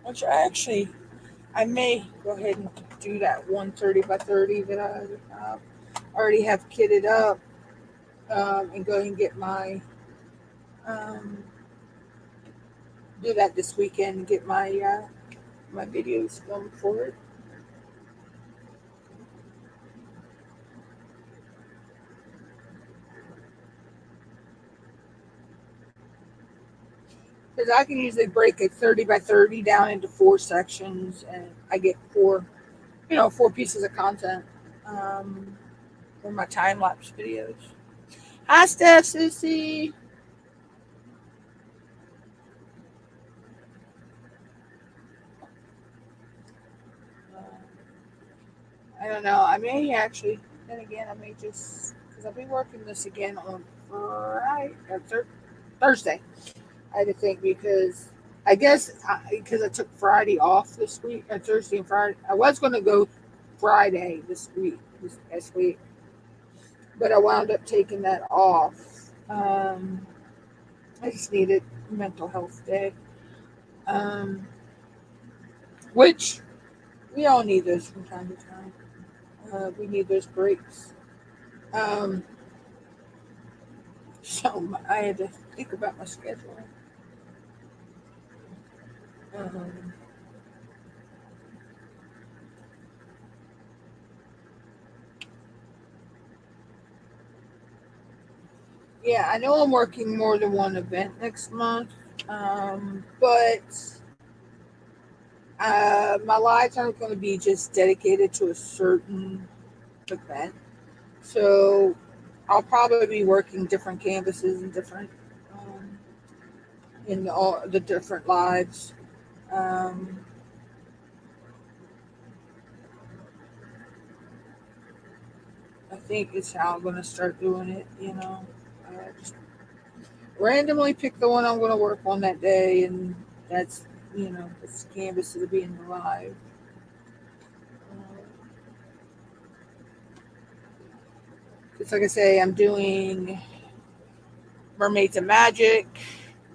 which I may go ahead and do that 130 by 30 that I already have kitted up, and go ahead and get um, do that this weekend and get my videos filmed for it. Because I can usually break a 30 by 30 down into 4 sections, and I get four pieces of content um, for my time lapse videos. Hi, Steph, Sissy. Uh, I don't know. I may actually, then again, I may just, because I'll be working this again on Friday, or Thursday. I had to think because I guess because I took Friday off this week, or Thursday and Friday. I was going to go Friday this past week, but I wound up taking that off. I just needed mental health day, um, which we all need those from time to time. We need those breaks. Um, so I had to think about my schedule. Um, yeah, I know I'm working more than one event next month, but my lives aren't going to be just dedicated to a certain event. So I'll probably be working different canvases and different um, in all the different lives. Um, I think it's how I'm going to start doing it. Just randomly pick the one I'm going to work on that day, and that's this canvas that'll be in the live. It's like I say, I'm doing Mermaids and Magic.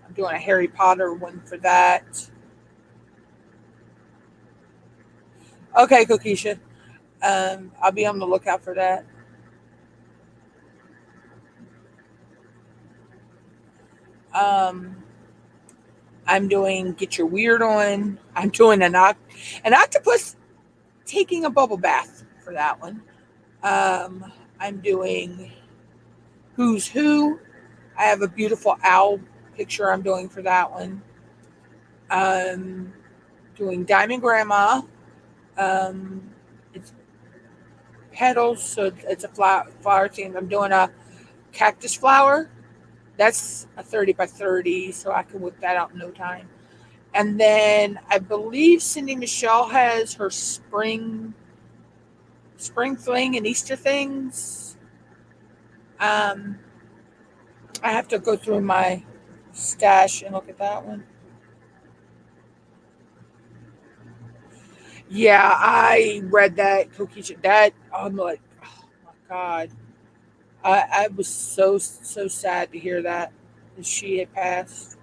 I'm doing a Harry Potter one for that. Okay, Coquisha. I'll be on the lookout for that. Um, I'm doing Get Your Weird On. I'm doing an octopus taking a bubble bath for that one. I'm doing Who's Who. I have a beautiful owl picture I'm doing for that one. Um, doing Diamond Grandma. Um, it's petals, so it's a flower theme. I'm doing a cactus flower. That's a 30 by 30, so I can whip that out in no time. And then I believe Cindy Michelle has her spring fling and Easter things. Um, I have to go through my stash and look at that one. Yeah, I read that Kokisha. That I'm like, oh my god, I was so sad to hear that she had passed.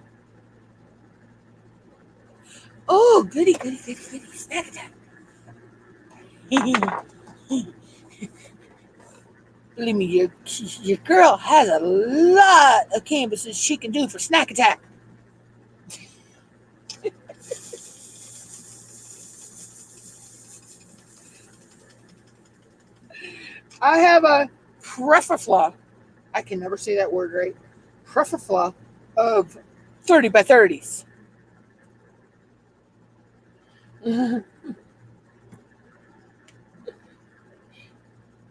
Oh, goody, goody, goody, goody, snack attack. Believe me, your girl has a lot of canvases she can do for snack attack. I have a prefafla. I can never say that word right. Prefafla of 30 by 30s.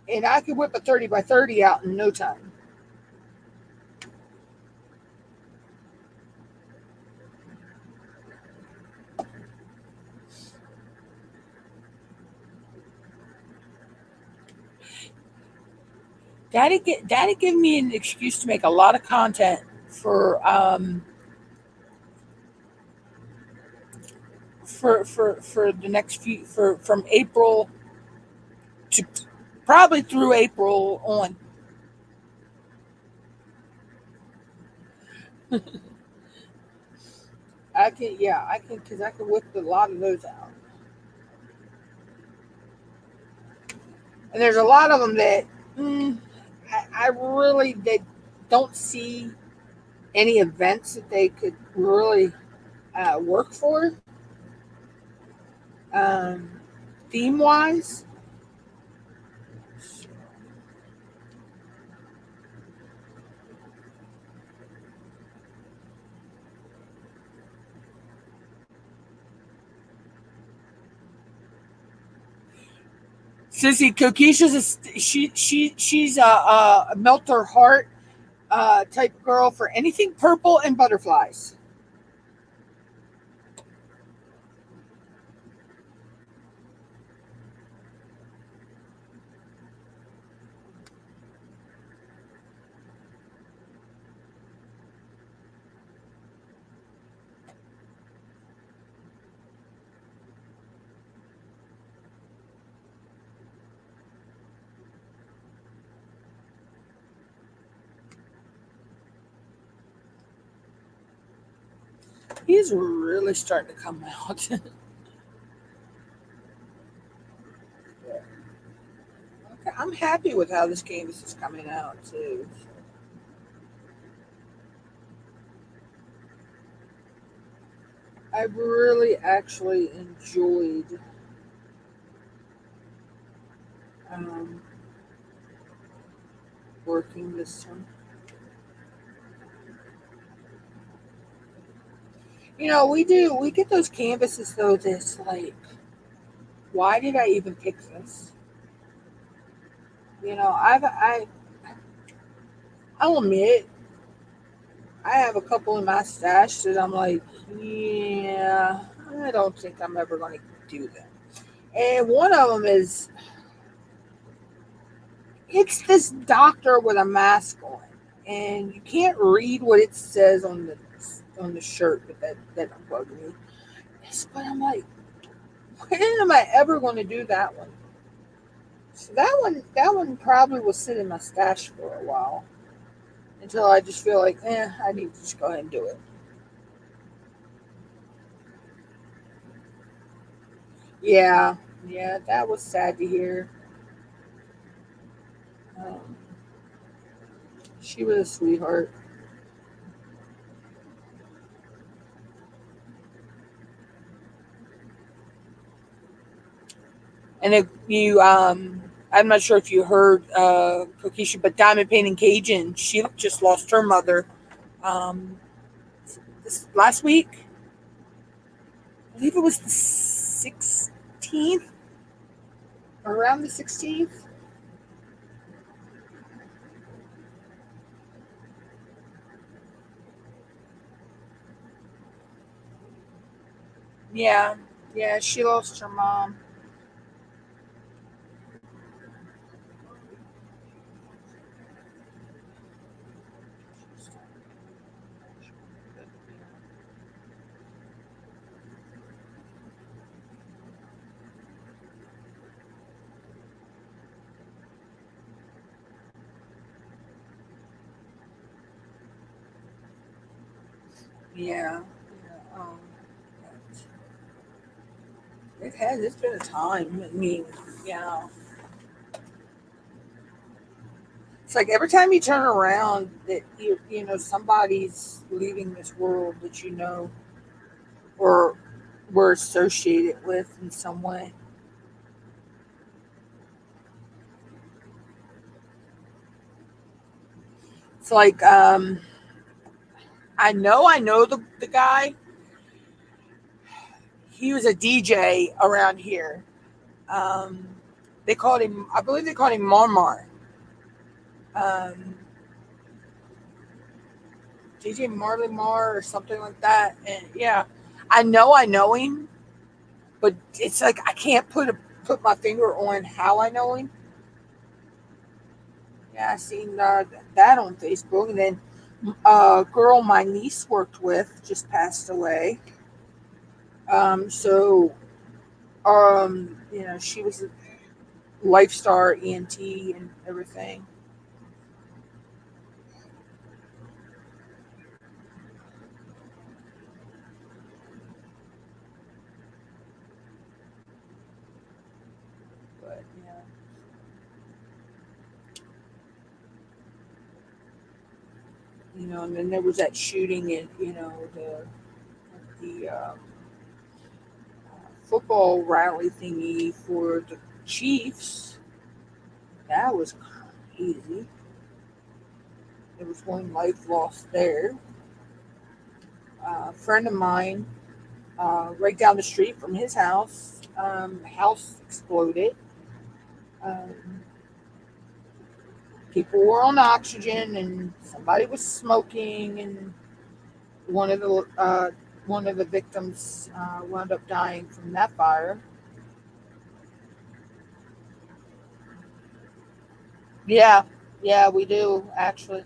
And I could whip a 30 by 30 out in no time. Daddy give me an excuse to make a lot of content for for the next few for from April to probably through April on. I can, yeah, I can, because I can whip a lot of those out. And there's a lot of them that mm, I really they don't see any events that they could really work for, um, theme wise. Sissy Kokisha's she's a melt her heart type girl for anything purple and butterflies. He's really starting to come out. Okay, I'm happy with how this canvas is coming out too. I've really actually enjoyed um, working this one. We get those canvases though that's like, why did I even pick this? I'll admit I have a couple in my stash that I'm like, yeah, I don't think I'm ever going to do them. And one of them is, it's this doctor with a mask on, and you can't read what it says on the shirt, but that bugged me. Yes, but I'm like, when am I ever going to do that one? So that one probably will sit in my stash for a while until I just feel like, I need to just go ahead and do it. Yeah, yeah, that was sad to hear. Um, she was a sweetheart. And if I'm not sure if you heard Kokisha, but Diamond Painting Cajun, she just lost her mother um, this last week. I believe it was the 16th, around the 16th. Yeah, yeah, she lost her mom. Yeah, yeah, it's been a time. I mean, yeah, it's like every time you turn around that somebody's leaving this world that or were associated with in some way. It's like I know the guy. He was a DJ around here. Um, I believe they called him Marmar. Um, DJ Marley Mar or something like that. And yeah, I know him, but it's like I can't put my finger on how I know him. Yeah, I seen that on Facebook, and then a girl my niece worked with just passed away. So she was a Lifestar ENT and everything. But and then there was that shooting in the football rally thingy for the Chiefs. That was crazy. There was one life lost there. A friend of mine, right down the street from his house, house exploded. Um, People were on oxygen, and somebody was smoking, and one of the uh, one of the victims wound up dying from that fire. Yeah, yeah, we do actually.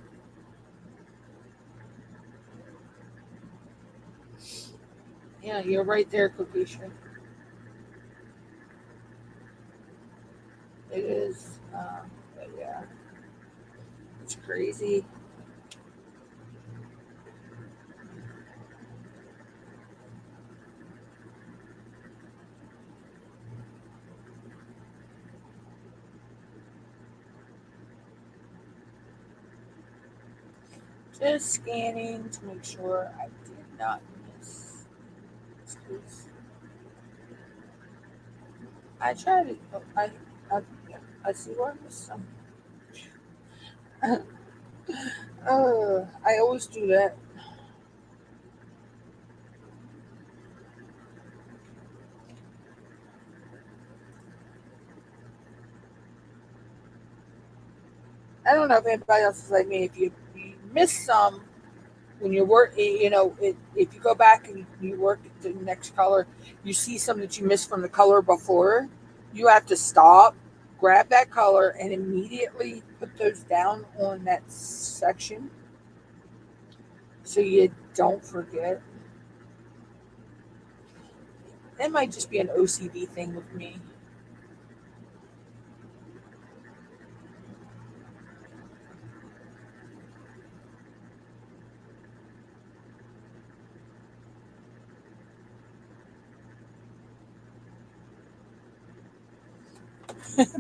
Yeah, you're right there, Cookiesha. It is. But yeah, it's crazy. Just scanning to make sure I did not miss. Excuse. I tried to. I, I see where I missed some. I always do that. I don't know if anybody else is like me. If you miss some when you work, if you go back and you work the next color, you see some that you missed from the color before. You have to stop, grab that color, and immediately put those down on that section so you don't forget. That might just be an OCD thing with me.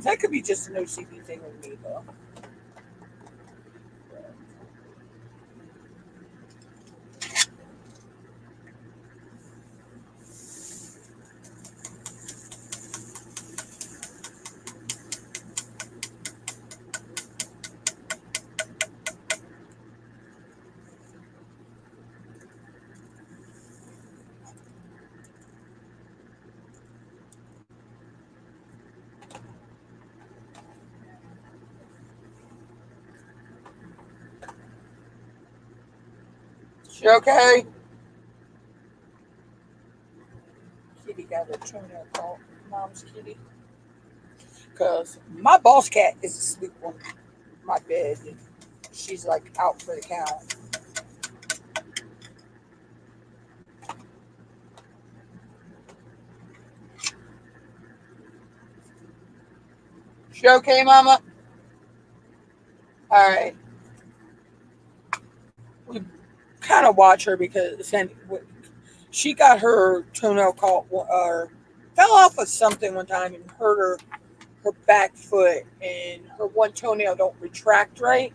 That could be just an OCD thing with me, though. She okay? Kitty got her toenail caught. Mom's kitty. Because my boss cat is asleep on my bed. And she's like out for the count. She okay, Mama? All right. We kind of watch her because she got her toenail caught or fell off of something one time and hurt her back foot, and her one toenail don't retract right,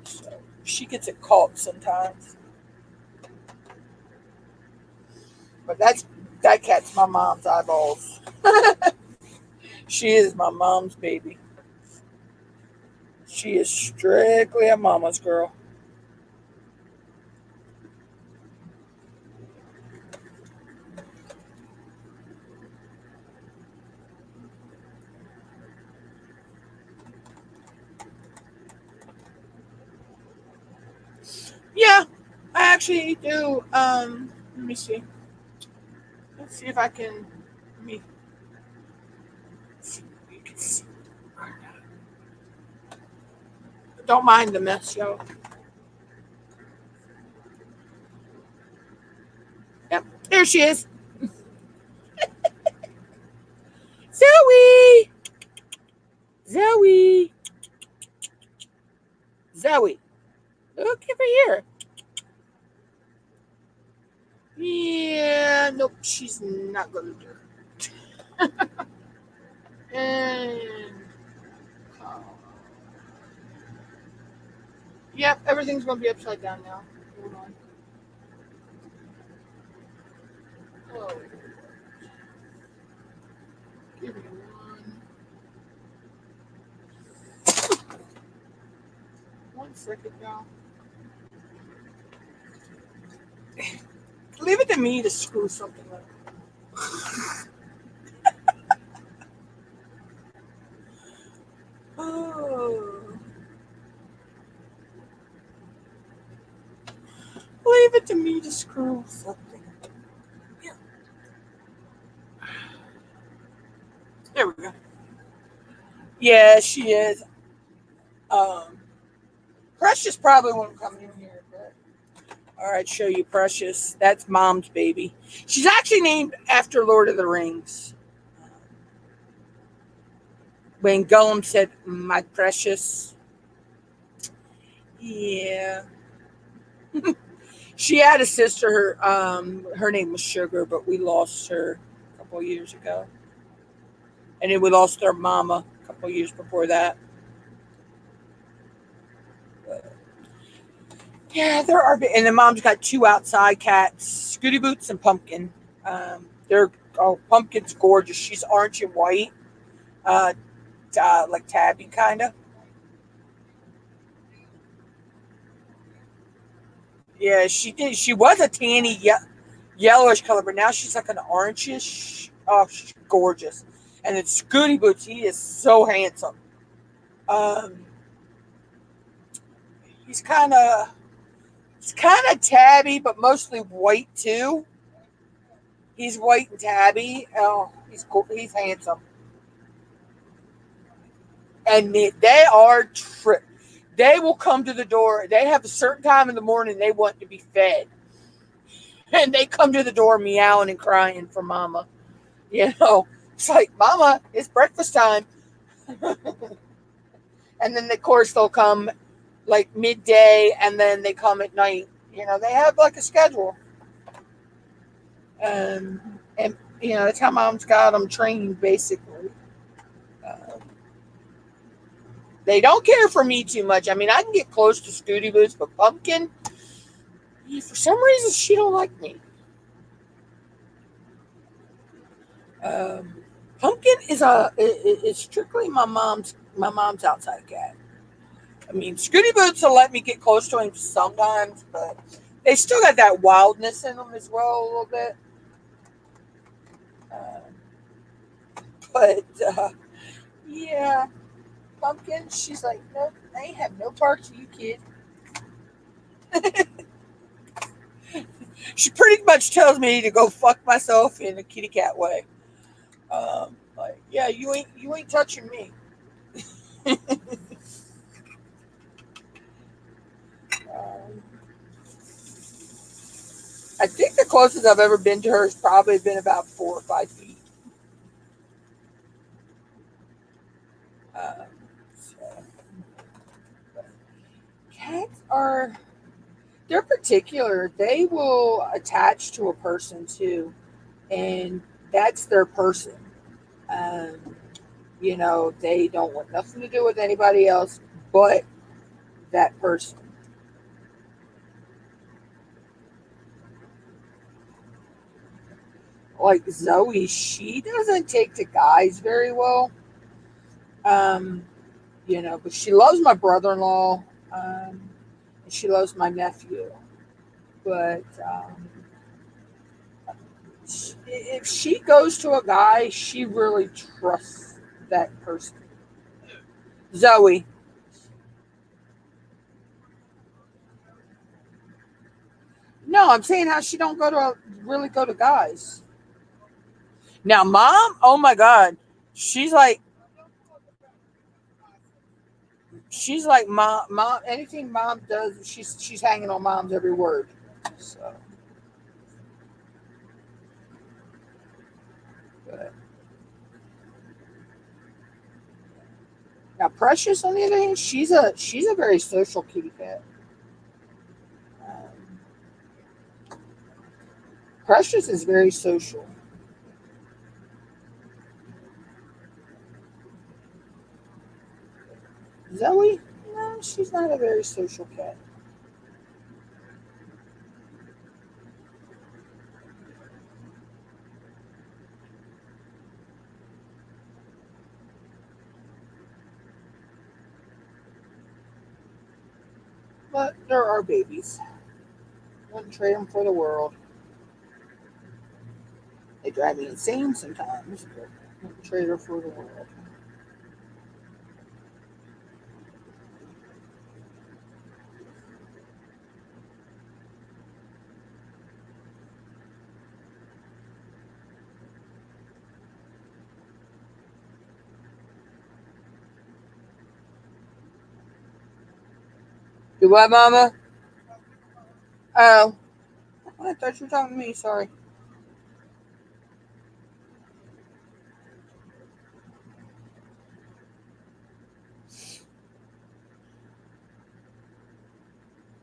so she gets it caught sometimes. But that cat's my mom's eyeballs. She is my mom's baby. She is strictly a mama's girl. Yeah, I actually do. Let me see. Let's see if I can. Let me see if you can see. Don't mind the mess, y'all. Yep, there she is. Zoe, look over here. Yeah, nope, she's not going to do it. And yep, everything's going to be upside down now. Hold on. Oh, give me one second, y'all. Leave it to me to screw something up. Oh, leave it to me to screw something. Yeah. There we go. Yeah, she is. Um, Precious probably won't come in here, but all right, show you Precious. That's Mom's baby. She's actually named after Lord of the Rings. When Gollum said, "My precious," yeah. She had a sister. Her name was Sugar, but we lost her a couple of years ago, and then we lost our mama a couple of years before that. But yeah, there are, and then Mom's got two outside cats, Scooty Boots and Pumpkin. They're Pumpkin's gorgeous. She's orange and white, uh, like tabby kind of. Yeah, she did. She was a tanny yellowish color, but now she's like an orangish. Oh, she's gorgeous. And then Scooty Boots, he is so handsome. Um, he's kind of tabby, but mostly white too. He's white and tabby. Oh, he's handsome. And they are They will come to the door. They have a certain time in the morning they want to be fed, and they come to the door meowing and crying for Mama. You know, it's like, Mama, it's breakfast time. And then, of course, they'll come like midday and then they come at night. You know, they have like a schedule. And that's how Mom's got them trained, basically. Um, they don't care for me too much. I mean, I can get close to Scooty Boots, but Pumpkin, for some reason, she don't like me. Um, Pumpkin is strictly my mom's outside cat. I mean, Scooty Boots will let me get close to him sometimes, but they still got that wildness in them as well a little bit. Uh, but yeah, Pumpkin, she's like, no, I ain't have no parts of you, kid. She pretty much tells me to go fuck myself in a kitty cat way. Like, yeah, you ain't touching me. Um, I think the closest I've ever been to her has probably been about 4 or 5 feet. Um, so, cats are they're particular. They will attach to a person too, and that's their person. Um, they don't want nothing to do with anybody else but that person. Like Zoe, she doesn't take to guys very well. Um, but she loves my brother-in-law. And she loves my nephew. But if she goes to a guy, she really trusts that person. Zoe. No, I'm saying how she don't really go to guys. Now, mom, oh my god, she's like mom. Anything mom does, she's hanging on mom's every word. So, but Now, Precious, on the other hand, she's a very social kitty cat. Um, Precious is very social. Zoe, no, she's not a very social cat. But there are babies. Wouldn't trade them for the world. They drive me insane sometimes, but wouldn't trade her for the world. Do what, Mama? Oh, I thought you were talking to me. Sorry.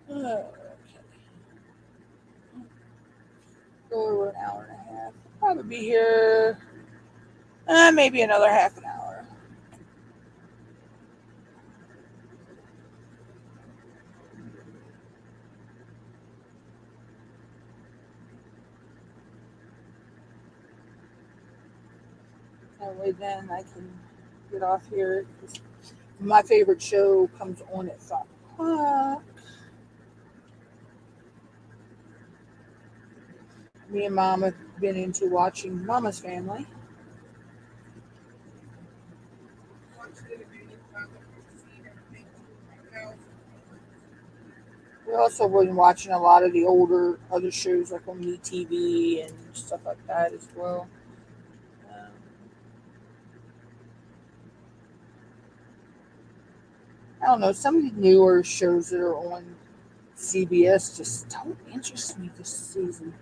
Okay. Go over an hour and a half. Probably be here. Maybe another half an hour. That way, then I can get off here. My favorite show comes on at 5 o'clock. Me and Mom have been into watching Mama's Family. We also been watching a lot of the older other shows like on MeTV and stuff like that as well. Um, I don't know. Some of the newer shows that are on CBS just don't interest me this season.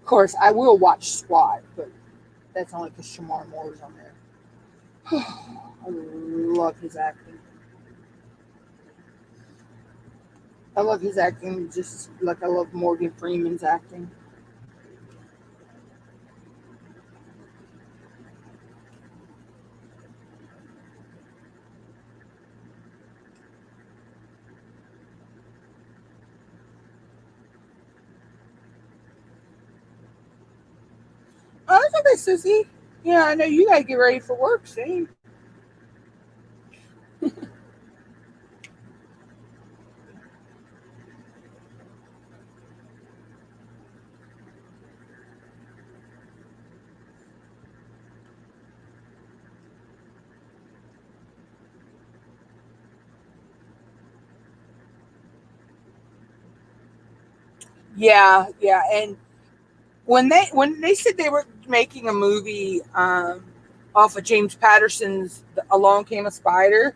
Of course, I will watch SWAT, but that's only because Shamar Moore is on there. I love his acting. I love his acting just like I love Morgan Freeman's acting. Oh, that's okay, Susie. Yeah, I know you gotta get ready for work soon. Yeah, yeah. And when they said they were making a movie off of James Patterson's Along Came a Spider,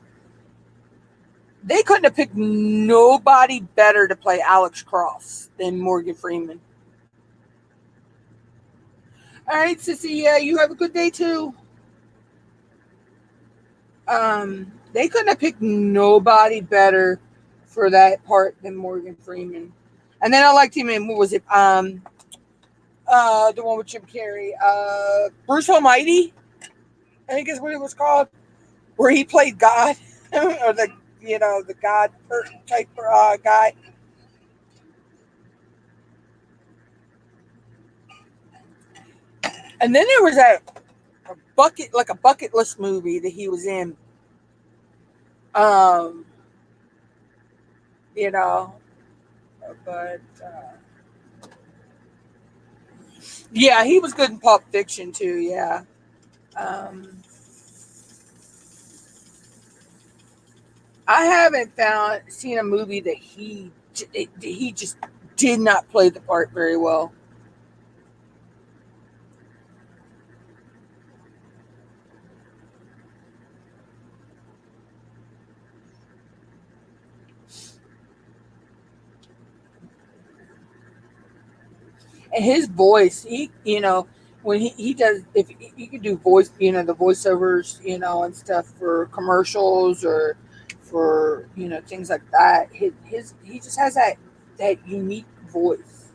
they couldn't have picked nobody better to play Alex Cross than Morgan Freeman. All right, Sissy. Yeah, you have a good day too. They couldn't have picked nobody better for that part than Morgan Freeman. And then I liked him in what was it? The one with Jim Carrey, Bruce Almighty, I think is what it was called, where he played God or the God type guy. And then there was a bucket list movie that he was in. Um, you know, but yeah, he was good in Pulp Fiction too. Yeah. Um, I haven't seen a movie that he just did not play the part very well. And his voice, he when he does, if he could do voice, the voiceovers, and stuff for commercials or for things like that. His he just has that unique voice.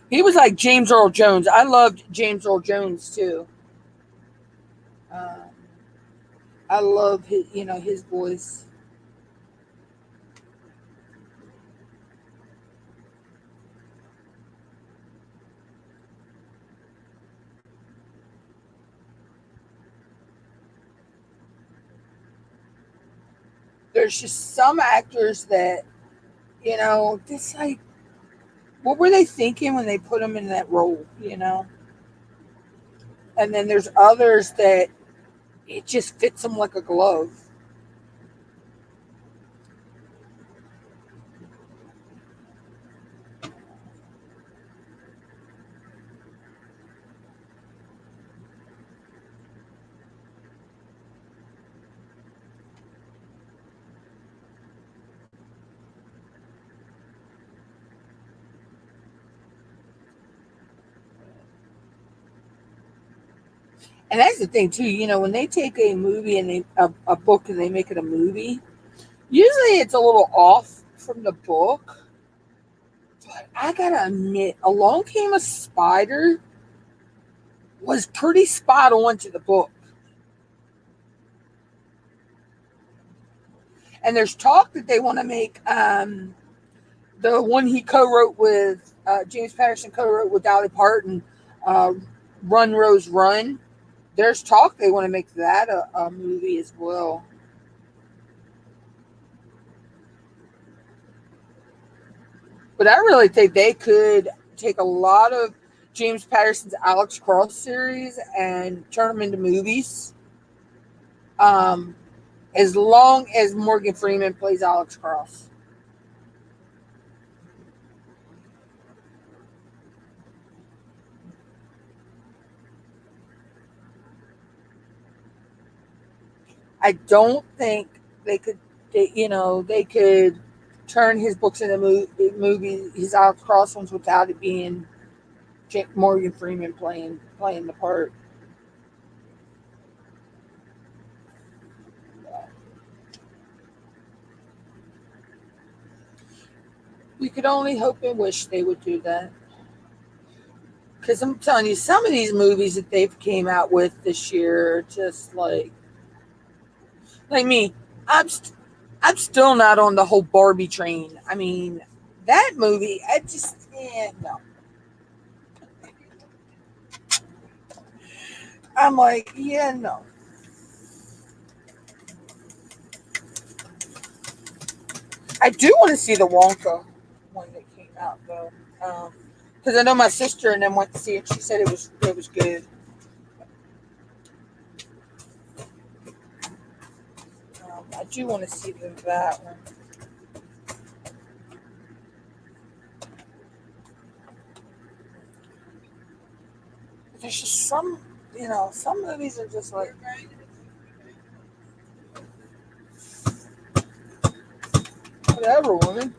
He was like James Earl Jones. I loved James Earl Jones too. Uh, I love his voice. There's just some actors that this like, what were they thinking when they put him in that role? And then there's others that it just fits them like a glove. And that's the thing too. When they take a movie and a book and they make it a movie, usually it's a little off from the book. But I gotta admit, Along Came a Spider was pretty spot on to the book. And there's talk that they want to make the one he co-wrote with James Patterson co-wrote with Dolly Parton, uh, Run Rose Run. There's talk they want to make that a movie as well. But I really think they could take a lot of James Patterson's Alex Cross series and turn them into movies. Um, as long as Morgan Freeman plays Alex Cross. I don't think they could, they could turn his books into movies, his Alex Cross ones, without it being Morgan Freeman playing the part. We could only hope and wish they would do that. Because I'm telling you, some of these movies that they've came out with this year are just like me. I'm st- I'm still not on the whole Barbie train. I mean, that movie, I just no. I'm like, yeah, no. I do want to see the Wonka one that came out though, because I know my sister and them went to see it. She said it was good. I do want to see that one. There's just some movies are just like whatever, woman.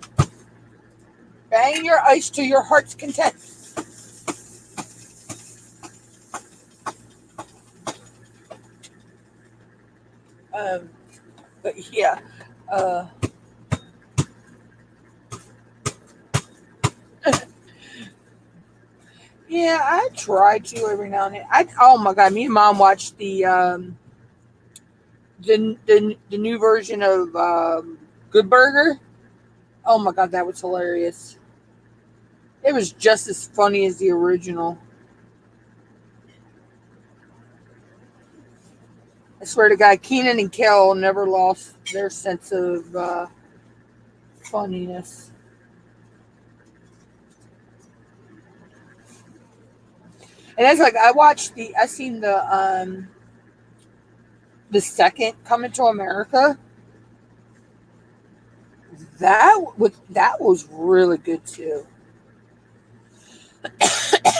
Bang your ice to your heart's content. Um, but yeah, uh, yeah, I try to every now and then. Oh my god, me and mom watched the new version of Good Burger. Oh my god, that was hilarious. It was just as funny as the original. I swear to God, Keenan and Kel never lost their sense of funniness. And it's like I seen the second Coming to America. That was really good too.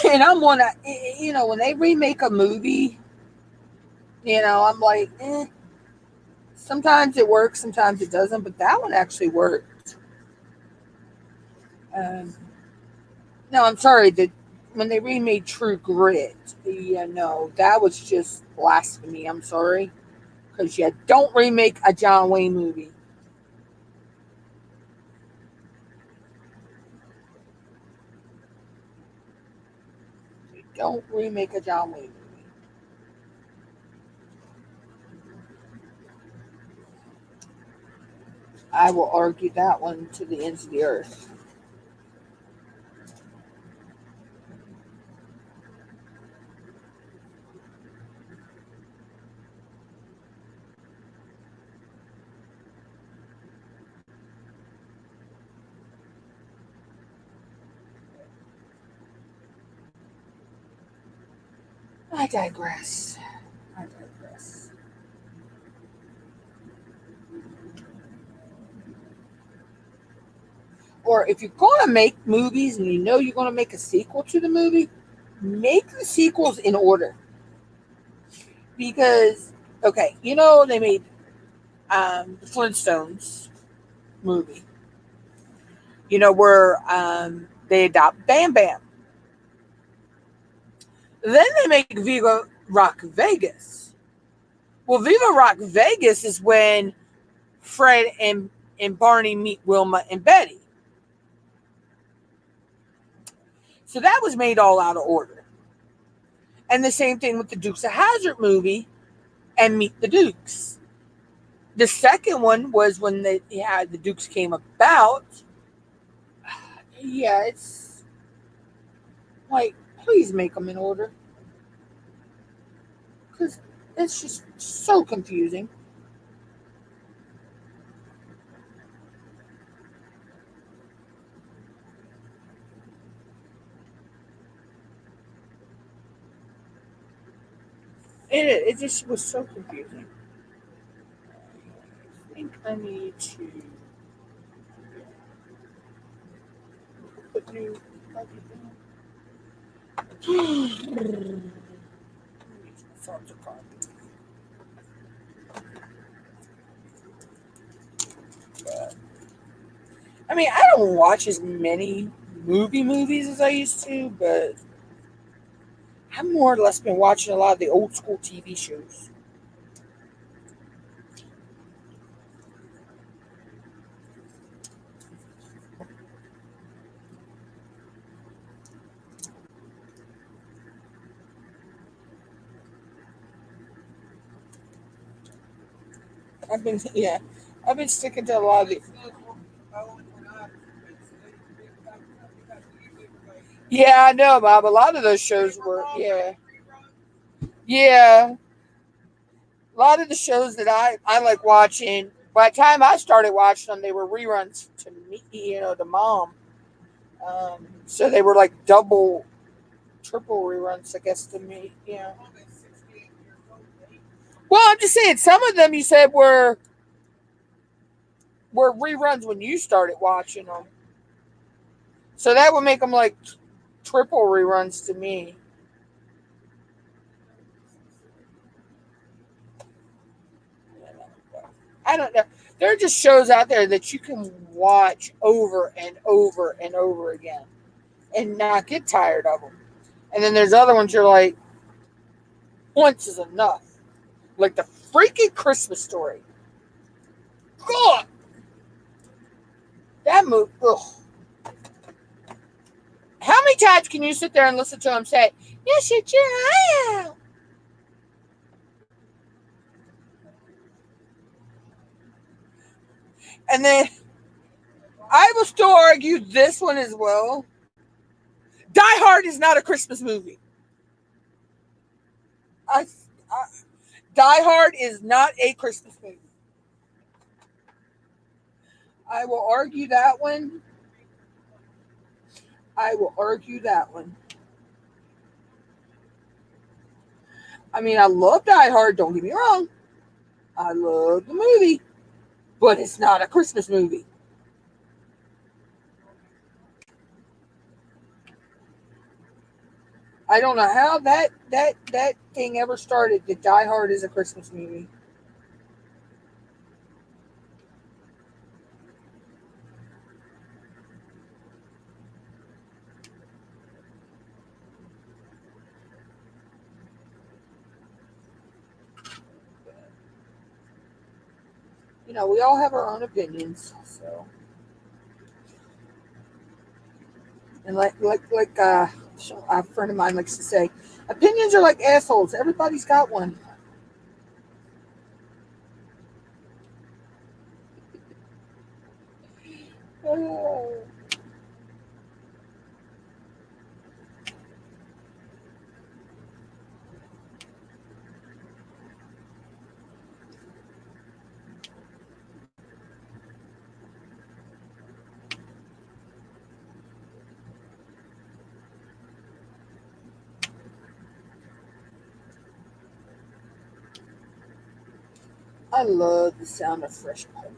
And I'm one, when they remake a movie, I'm like, Sometimes it works, sometimes it doesn't, but that one actually worked. Um, no, I'm sorry that when they remade True Grit, yeah, no, that was just blasphemy. I'm sorry, because you don't remake a John Wayne movie. You don't remake a John Wayne movie. I will argue that one to the ends of the earth. I digress. I digress. Or if you're going to make movies and you know you're going to make a sequel to the movie, make the sequels in order. Because, okay, they made the Flintstones movie, where they adopt Bam Bam. Then they make Viva Rock Vegas. Well, Viva Rock Vegas is when Fred and Barney meet Wilma and Betty. So that was made all out of order. And the same thing with the Dukes of Hazzard movie and Meet the Dukes. The second one was when the Dukes came about. Yeah, it's like, please make them in order. Because it's just so confusing. It just was so confusing. I think I need to put new. I mean, I don't watch as many movies as I used to, but I've more or less been watching a lot of the old school TV shows. Yeah, I've been sticking to a lot of the. Yeah, I know, Bob. A lot of those shows were, yeah, yeah. A lot of the shows that I like watching. By the time I started watching them, they were reruns to me, to mom. So they were like double, triple reruns, I guess, to me. Yeah. Well, I'm just saying, some of them you said were reruns when you started watching them. So that would make them like triple reruns to me. I don't know. There are just shows out there that you can watch over and over and over again and not get tired of them. And then there's other ones you're like, once is enough. Like the freaking Christmas Story. God, that movie. Ugh. How many times can you sit there and listen to him say, "You shut your eye out"? And then I will still argue this one as well. Die Hard is not a Christmas movie. I, I Die Hard is not a Christmas movie. I will argue that one. I will argue that one. I mean, I love Die Hard. Don't get me wrong. I love the movie, but it's not a Christmas movie. I don't know how that thing ever started. That Die Hard is a Christmas movie. we all have our own opinions. So, and a friend of mine likes to say, opinions are like assholes. Everybody's got one. Oh, I love the sound of fresh pony.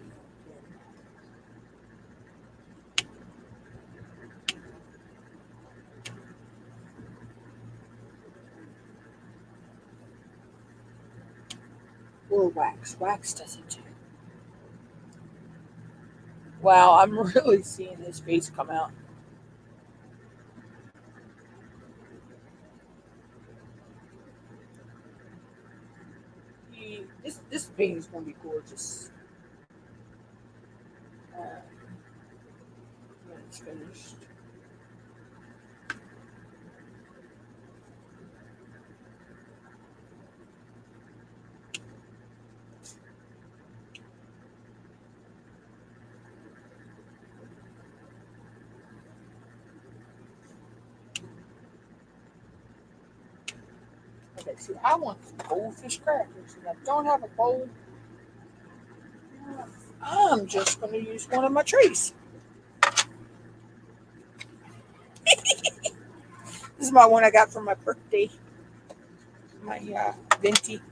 Or wax. Wax does it too. Wow, I'm really seeing his face come out. This painting is going to be gorgeous when it's finished. Okay, see, I want some goldfish crackers, and I don't have a bowl. I'm just going to use one of my trays. This is my one I got for my birthday. My venti.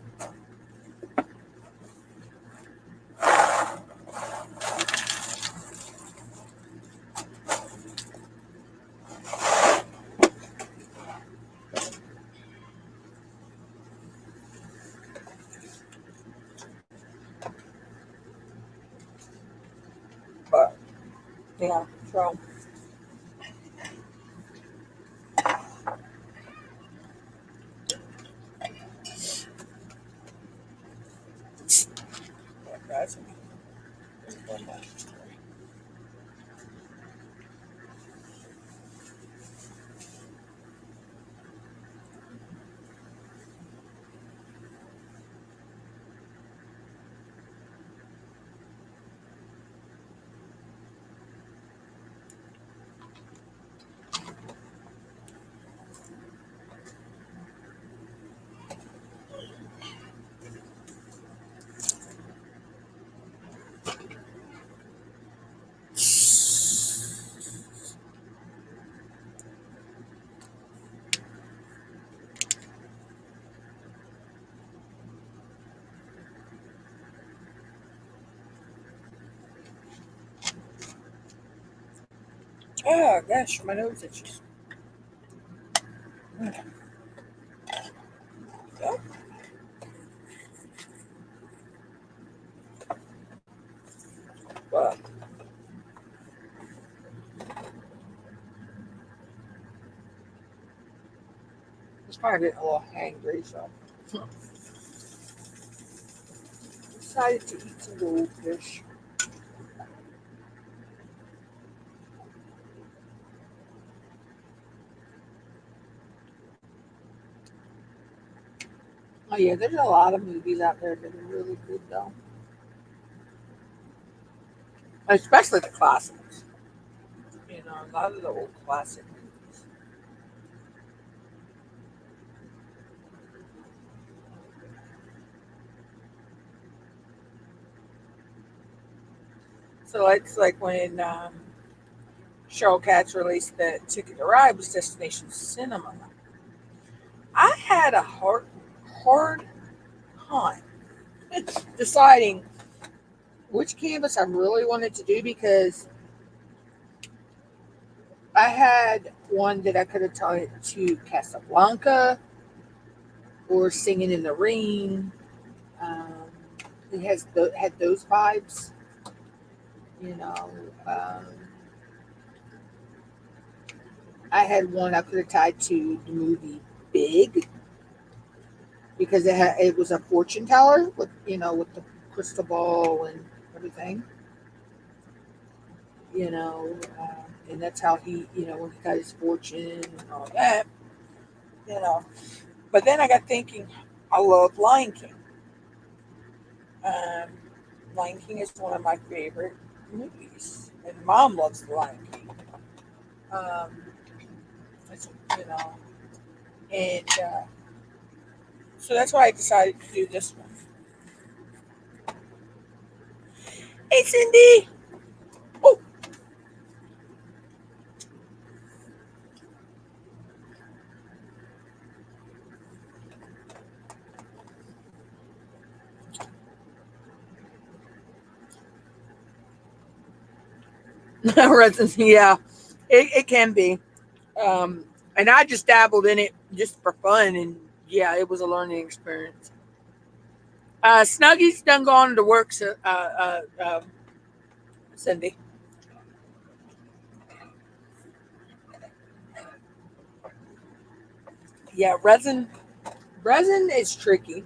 But yeah, so yeah, guys. Oh gosh, my nose itches. Yep. But it's kind of getting a little hangry, so decided to eat some goldfish. Oh yeah, there's a lot of movies out there that are really good though, especially the classics. A lot of the old classic movies. So it's like when Cheryl Katz released the Ticket to Ride was Destination Cinema. I had a hard time deciding which canvas I really wanted to do because I had one that I could have taught to Casablanca or Singing in the Rain. Um, it had those vibes, you know. Um, I had one I could have tied to the movie Big because it was a fortune teller with with the crystal ball and everything. And that's how he, when he got his fortune and all that, you know. But then I got thinking, I love Lion King. Um, Lion King is one of my favorite movies, and Mom loves the Lion King. Um, it's, you know, and so that's why I decided to do this one. Hey, Cindy. Oh, resin. Yeah, it can be. And I just dabbled in it just for fun, and yeah, it was a learning experience. Snuggy's done gone to work, so, Cindy. Yeah, resin is tricky.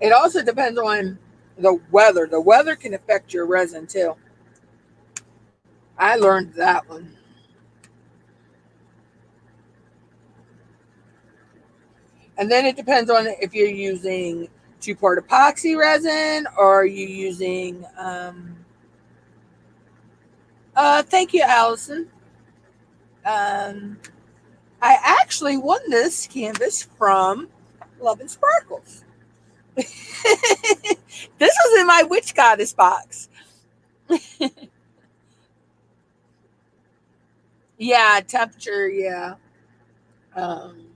It also depends on the weather. The weather can affect your resin too. I learned that one. And then it depends on if you're using two-part epoxy resin or are you using thank you, Allison. Um I actually won this canvas from Love and Sparkles. This was in my Witch Goddess box. Yeah, temperature, yeah. Um,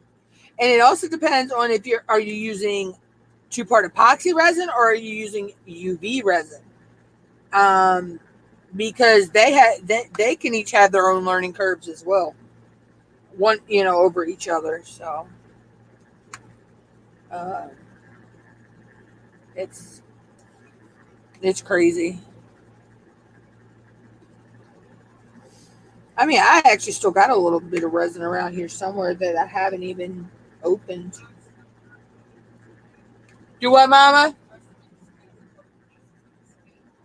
and it also depends on if you're are you using two-part epoxy resin or are you using UV resin? Um, because they can each have their own learning curves as well. One, over each other. So uh, it's it's crazy. I mean, I actually still got a little bit of resin around here somewhere that I haven't even opened. Do what, Mama?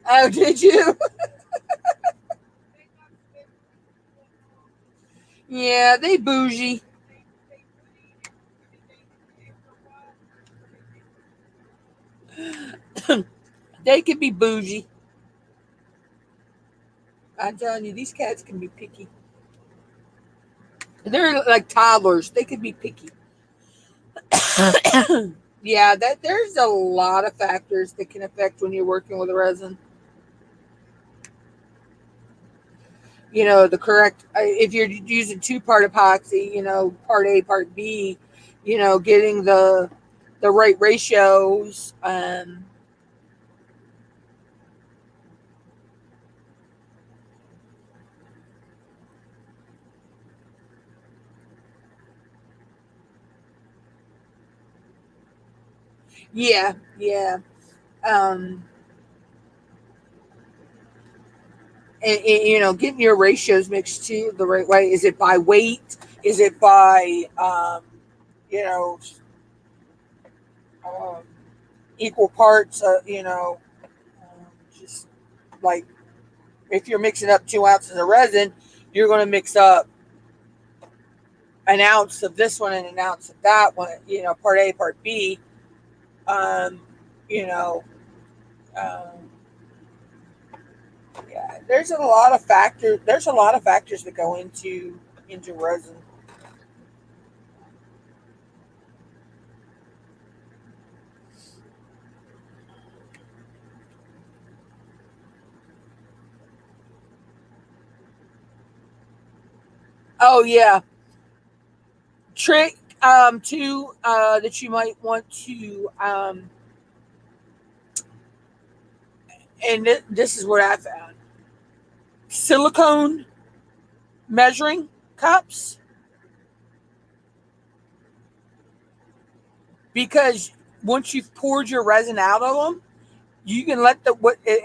Oh, did you? Yeah, they bougie. They can be bougie. I'm telling you, these cats can be picky. They're like toddlers. They can be picky. Yeah, that there's a lot of factors that can affect when you're working with a resin. The correct if you're using two-part epoxy, part A, part B, getting the right ratios. Yeah, yeah. Um, getting your ratios mixed too the right way. Is it by weight? Is it by you know um, equal parts? Just like if you're mixing up 2 ounces of resin, you're going to mix up an ounce of this one and an ounce of that one. Part A, part B. Um, you know, um, yeah. There's a lot of factors. There's a lot of factors that go into resin. Oh yeah, trick two that you might want to and this is what I found: silicone measuring cups, because once you've poured your resin out of them, you can let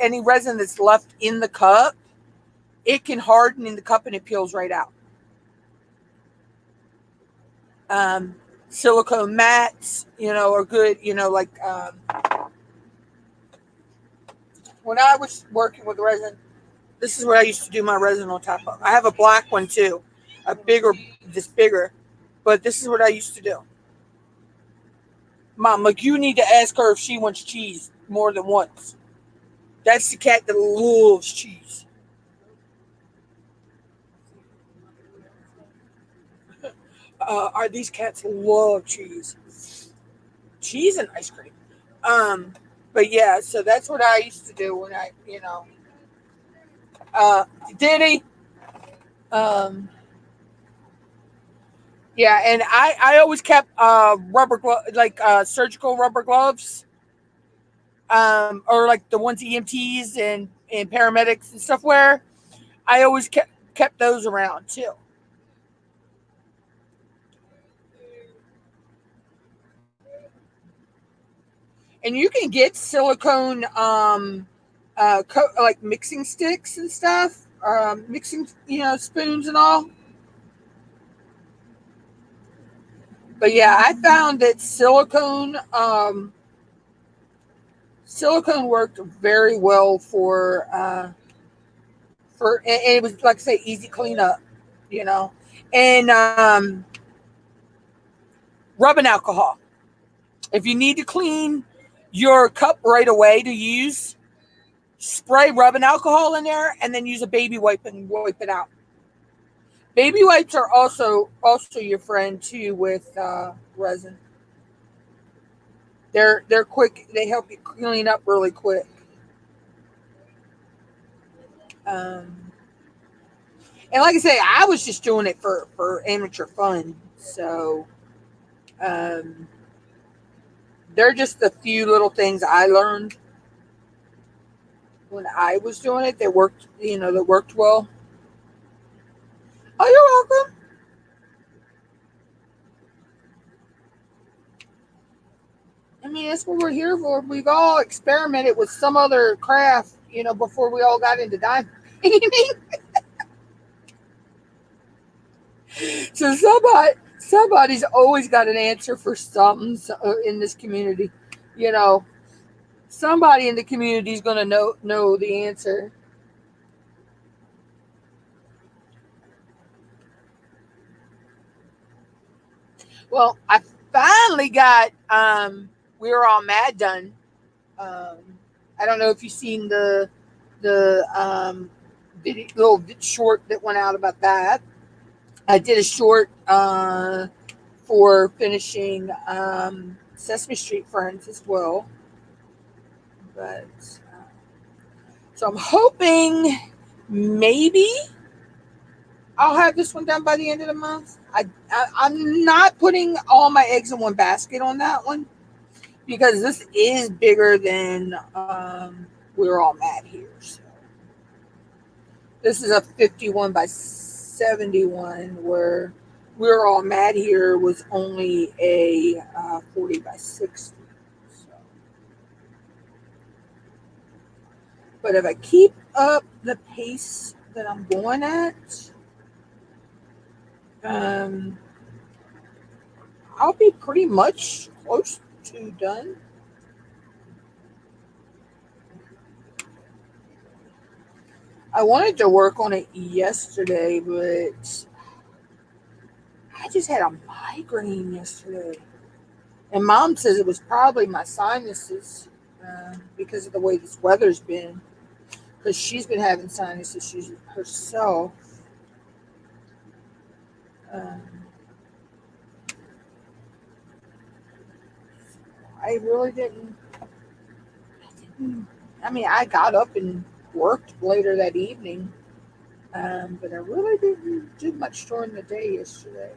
any resin that's left in the cup, it can harden in the cup and it peels right out. um, Silicone mats, are good. Like When I was working with resin, this is what I used to do my resin on top of. I have a black one too, a bigger, this bigger, but this is what I used to do. Mom, like you need to ask her if she wants cheese more than once. That's the cat that loves cheese. Are these cats love cheese and ice cream. Um, but yeah, so that's what I used to do when uh, did he? Um, yeah, and I always kept rubber like surgical rubber gloves, or like the ones EMTs and paramedics and stuff wear. I always kept those around too. And you can get silicone like mixing sticks and stuff, mixing spoons and all. But yeah, I found that silicone worked very well and it was like I say easy cleanup, you know, and rubbing alcohol. If you need to clean your cup right away to use, spray rubbing alcohol in there and then use a baby wipe and wipe it out. Baby wipes are also your friend too with resin. They're quick. They help you clean up really quick. Um, and like I say, I was just doing it for amateur fun. So um, they're just the few little things I learned when I was doing it that worked. That worked well. Oh, you're welcome. I mean, that's what we're here for. We've all experimented with some other craft, before we all got into diamond painting. So somebody's always got an answer for something in this community. You know, somebody in the community is going to know the answer. Well, I finally got We Were All Mad done. Um, I don't know if you've seen the little short that went out about that. I did a short for finishing Sesame Street Friends as well. But so I'm hoping maybe I'll have this one done by the end of the month. I'm not putting all my eggs in one basket on that one because this is bigger than We're All Mad Here. So this is a 51 by 71 where We're All Mad Here was only a 40 by 60. So. But if I keep up the pace that I'm going at, um, I'll be pretty much close to done. I wanted to work on it yesterday, but I just had a migraine yesterday. And mom says it was probably my sinuses because of the way this weather's been. Because she's been having sinus issues herself. Um, I really didn't. I mean, I got up and worked later that evening, but I really didn't do much during the day yesterday.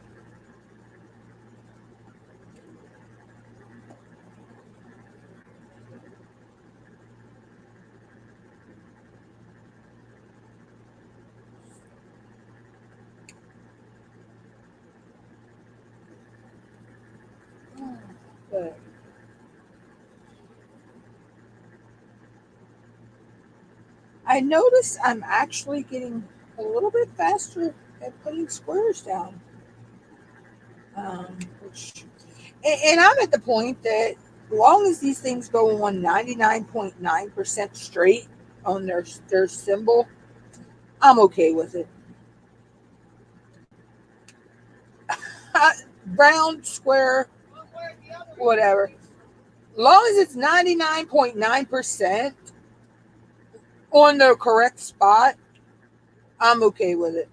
But I noticed I'm actually getting a little bit faster at putting squares down. Which, and I'm at the point that as long as these things go on 99.9% straight, on their symbol, I'm okay with it. Round, square, whatever. Long as it's 99.9% on the correct spot, I'm okay with it.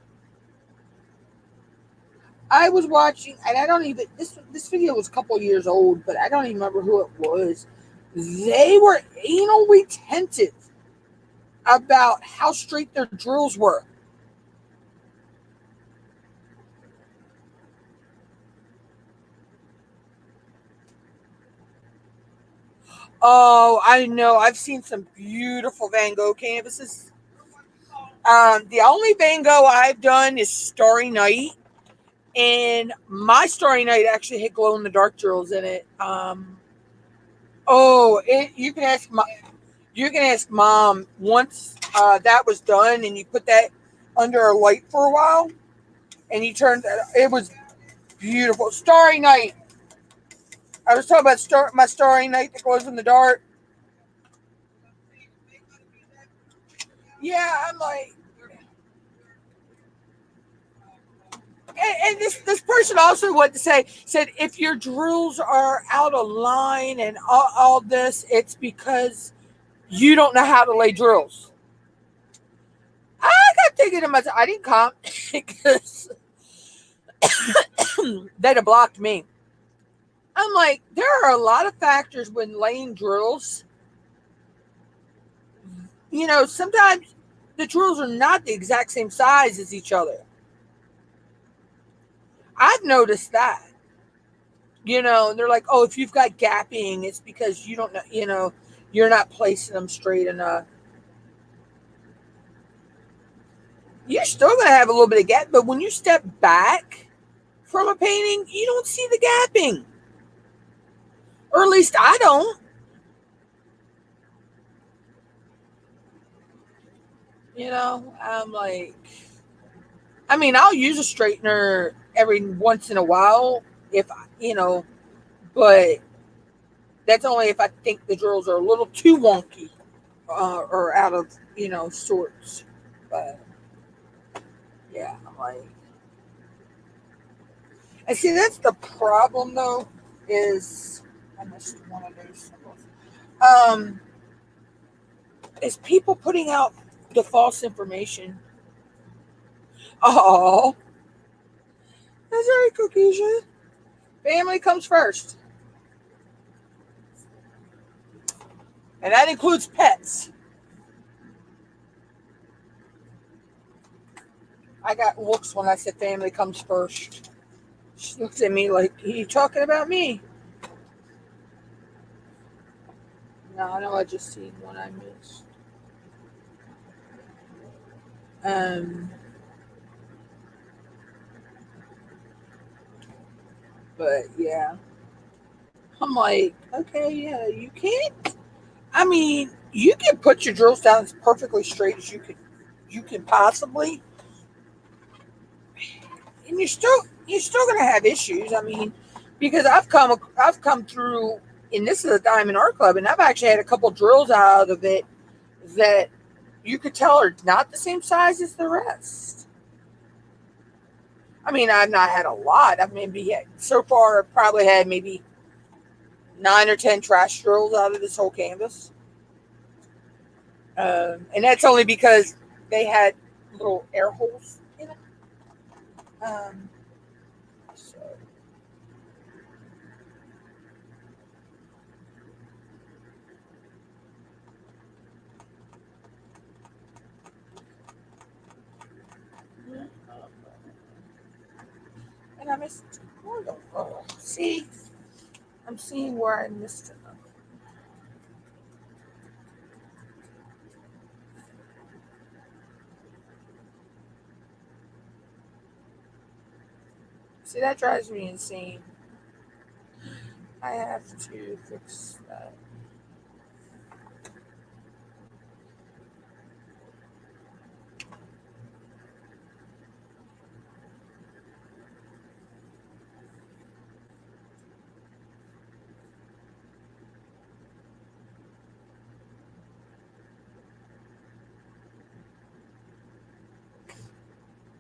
I was watching, and I don't even this video was a couple years old, but I don't even remember who it was. They were anal retentive about how straight their drills were. Oh, I know. I've seen some beautiful Van Gogh canvases. The only Van Gogh I've done is Starry Night, and my Starry Night actually had glow in the dark drills in it. You can ask mom once that was done, and you put that under a light for a while, and you turned that. It was beautiful. Starry Night. I was talking about my Starry Night that glows in the dark. Yeah, I'm like, and this person also what to say said if your drills are out of line and all this, it's because you don't know how to lay drills. I got thinking to myself, I didn't come because they'd have blocked me. I'm like, there are a lot of factors when laying drills. Sometimes the drills are not the exact same size as each other. I've noticed that. They're like, oh, if you've got gapping, it's because you don't know, you're not placing them straight enough. You're still going to have a little bit of gap, but when you step back from a painting, you don't see the gapping. Or at least I don't. I'm like, I'll use a straightener every once in a while if, but that's only if I think the drills are a little too wonky or out of, sorts. But yeah, I'm like, and see, that's the problem though, is I missed one of those symbols. Um, is people putting out the false information. Oh, that's very Caucasian. Family comes first. And that includes pets. I got looks when I said family comes first. She looks at me like, are you talking about me? No, I just seen one I missed. Um, but yeah. I'm like, okay, yeah, you can't. You can put your drills down as perfectly straight as you can possibly, and you're still gonna have issues. Because I've come through, and this is a diamond art club, and I've actually had a couple drills out of it that you could tell are not the same size as the rest. I've not had a lot. So far I've probably had maybe 9 or 10 trash drills out of this whole canvas. And that's only because they had little air holes in it. Um, so. And I missed. See, I'm seeing where I missed it. See, that drives me insane. I have to fix that.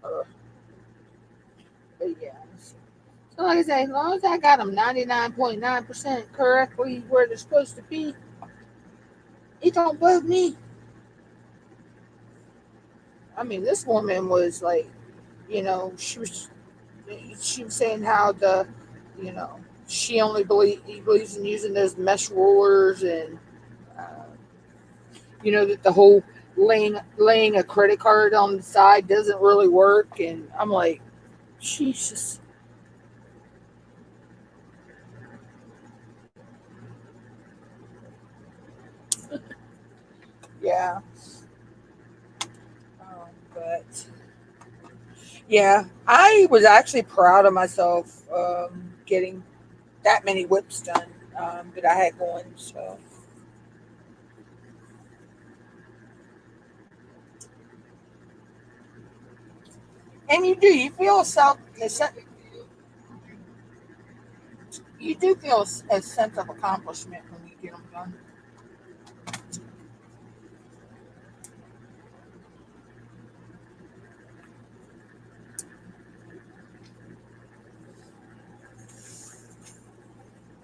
But yeah. So like I say, as long as I got them 99.9% correctly where they're supposed to be, it don't bug me. I mean, this woman was like, she was saying how you know, she only believes in using those mesh rulers, and uh, that the whole laying a credit card on the side doesn't really work. And I'm like, Jesus, yeah. But yeah, I was actually proud of myself getting that many whips done that I had going. So, and you feel you do feel a sense of accomplishment when you get them done.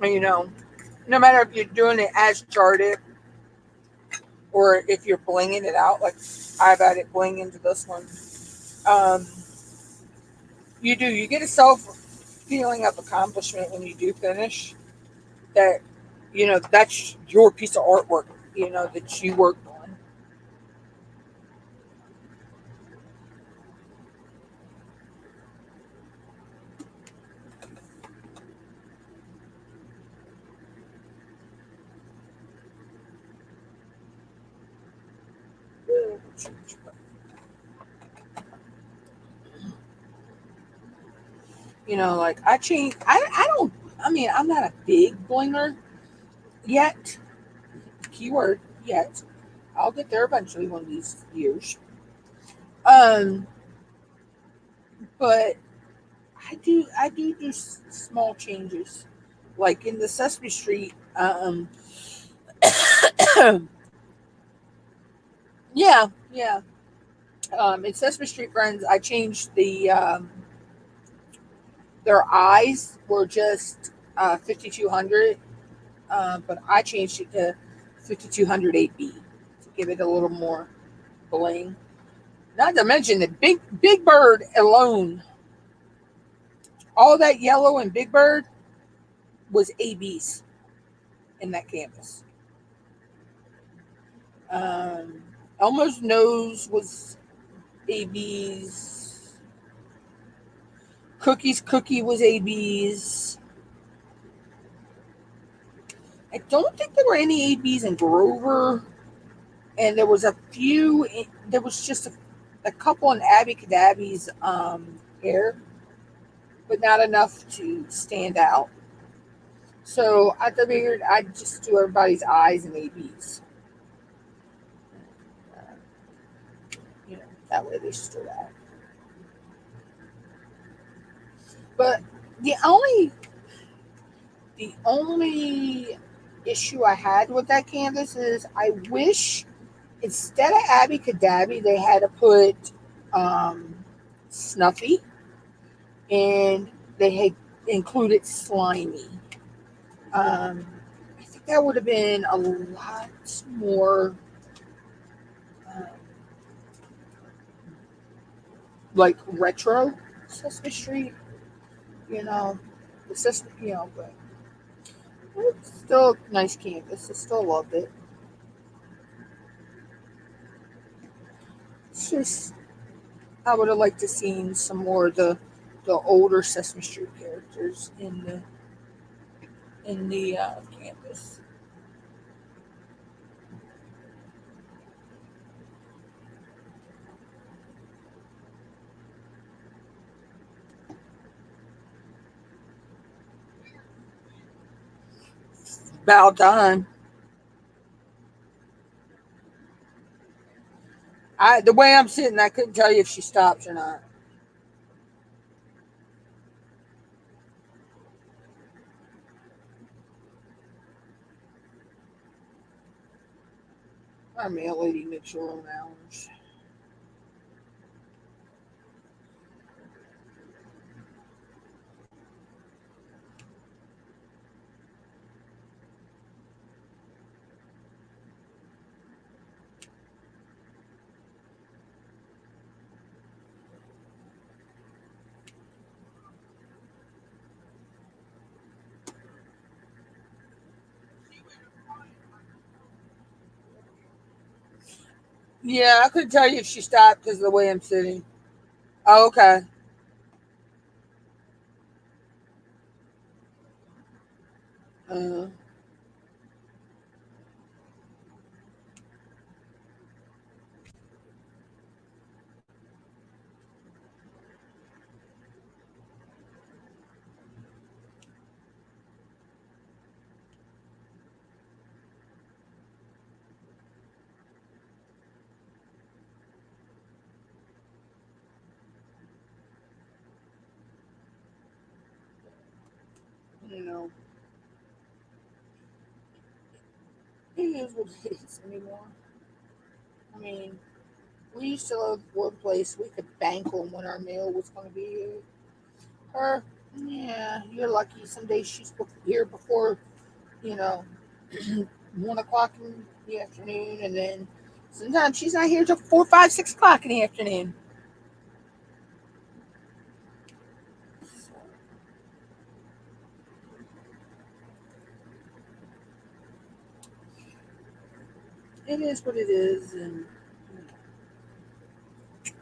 And, no matter if you're doing it as charted or if you're blinging it out, like I've had it bling into this one. Um, you get a self feeling of accomplishment when you do finish. That that's your piece of artwork. That you worked on. Like I change. I don't. I mean, I'm not a big blinger yet. Keyword yet. I'll get there eventually one of these years. Um, but I do small changes, like in the Sesame Street. Yeah, yeah. In Sesame Street Friends, I changed their eyes were just 5200, but I changed it to 5200 AB to give it a little more bling. Not to mention the Big Bird alone, all that yellow and Big Bird was ABs in that canvas. Um, Elmo's nose was ABs. Cookie's cookie was ABs. I don't think there were any ABs in Grover, and there was a few. There was just a couple in Abby Cadabby's hair, but not enough to stand out. So I figured I'd just do everybody's eyes and ABs. Uh, that way they stood out. But the only the only issue I had with that canvas is I wish instead of Abby Cadabby they had to put Snuffy, and they had included Slimy. I think that would have been a lot more uh, like retro Sesame Street, you know, the Sesame, but it's still a nice canvas. I still loved it. It's just I would have liked to seen some more of the older Sesame Street characters in the canvas. About done. The way I'm sitting, I couldn't tell you if she stops or not. I'm a lady Mitchell Lounge. Yeah, I couldn't tell you if she stopped because of the way I'm sitting. Oh, okay. Uh, you know, it is what it is anymore. I mean, we used to live one place we could bank on when our mail was going to be here. Her, yeah, you're lucky. Some days she's here before, you know, 1 o'clock in the afternoon, and then sometimes she's not here till 4, 5, 6 o'clock in the afternoon. It is what it is, and you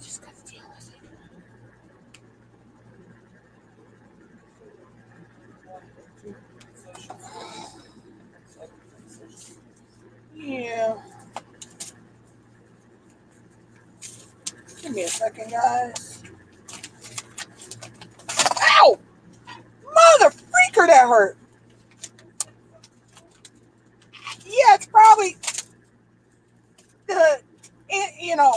just got to deal with it. Yeah. Give me a second, guys. Ow! Mother freaker, that hurt. Yeah, it's probably the, you know,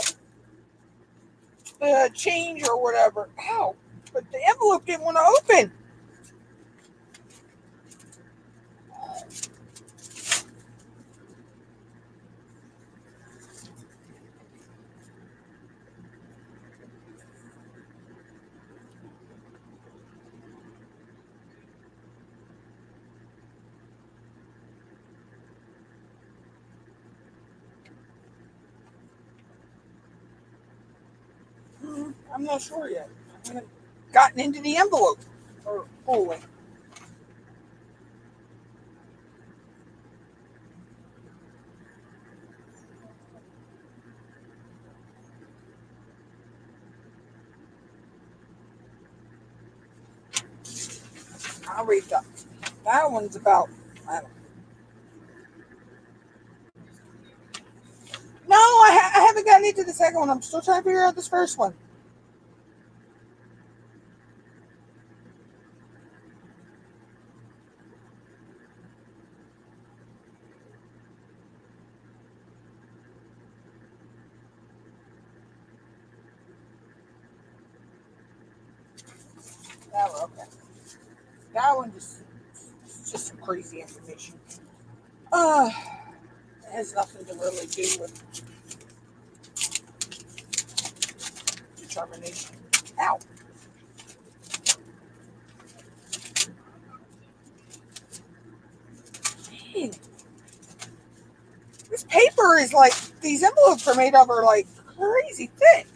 the change or whatever. Ow! But the envelope didn't want to open. I'm not sure yet. I haven't gotten into the envelope or fully. I'll read that. That one's about. I don't, no, I haven't gotten into the second one. I'm still trying to figure out this first one. That one, okay. That one just some crazy information. It has nothing to really do with determination. Ow. Dang. This paper is like, these envelopes are made of are like crazy thick.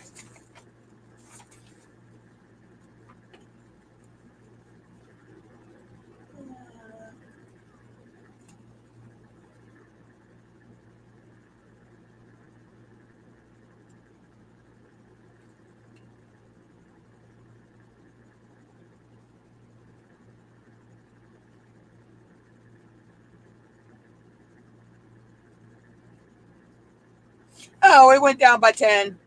Oh, it went down by 10.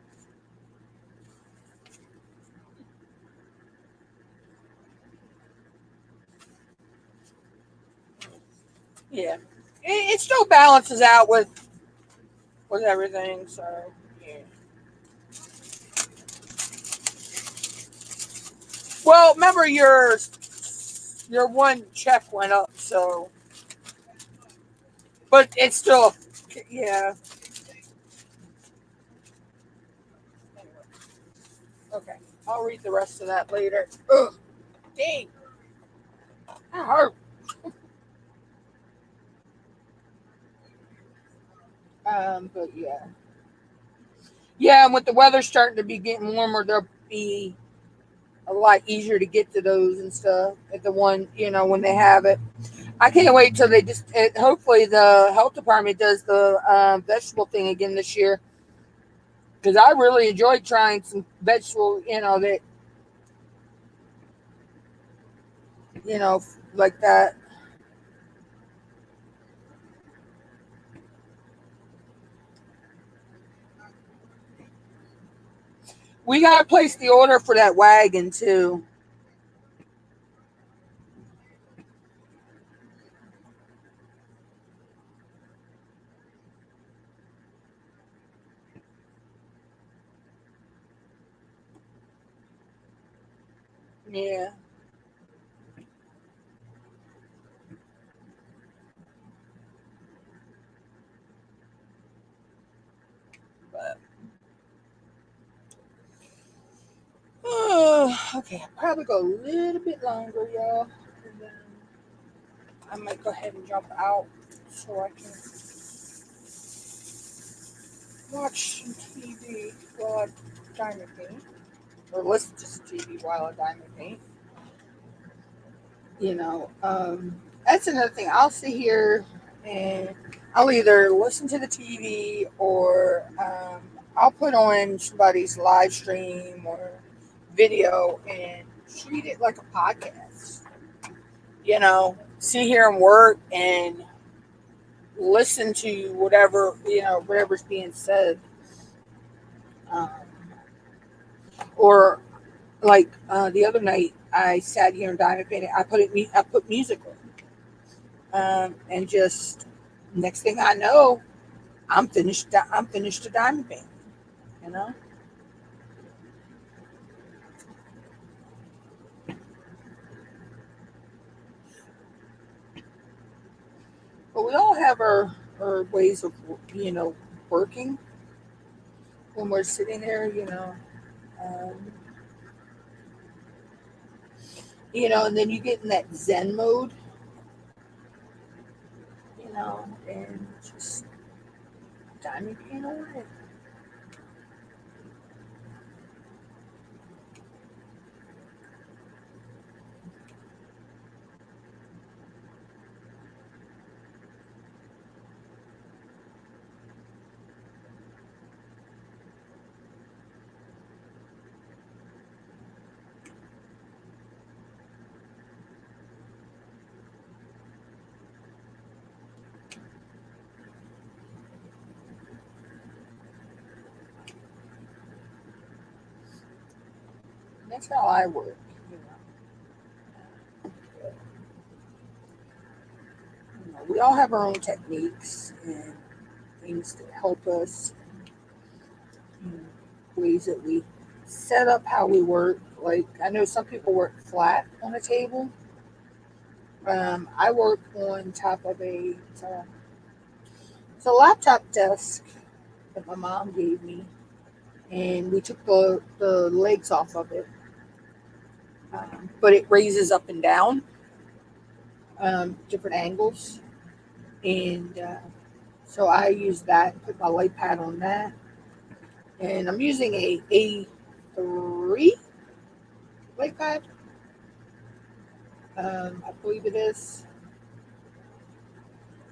Yeah. It still balances out with everything, so yeah. Well, remember your one check went up, so but it's still yeah. Okay. I'll read the rest of that later. Ugh, dang. That hurt. But yeah. Yeah, and with the weather starting to be getting warmer, there'll be a lot easier to get to those and stuff at the one, when they have it. I can't wait till they just. Hopefully, the health department does the vegetable thing again this year, because I really enjoyed trying some vegetable. That like that. We gotta place the order for that wagon too. Yeah, but okay, I'll probably go a little bit longer, y'all, and then I might go ahead and jump out so I can watch some TV while I diamond paint, or listen to some TV while I diamond paint. That's another thing. I'll sit here and I'll either listen to the TV or I'll put on somebody's live stream or video and treat it like a podcast. Sit here and work and listen to whatever's being said. Um, or like the other night, I sat here and diamond painted. I put music on, and just next thing I know, I'm finished. I'm finished the diamond paint. You know, but we all have our ways of working when we're sitting there. Um, and then you get in that Zen mode. And just diamond paint away. And that's how I work. You we all have our own techniques and things that help us, you know, ways that we set up how we work. Like I know some people work flat on a table. I work on top of it's a laptop desk that my mom gave me, and we took the legs off of it, but it raises up and down, different angles, and so I use that, put my light pad on that, and I'm using A3 light pad, I believe it is.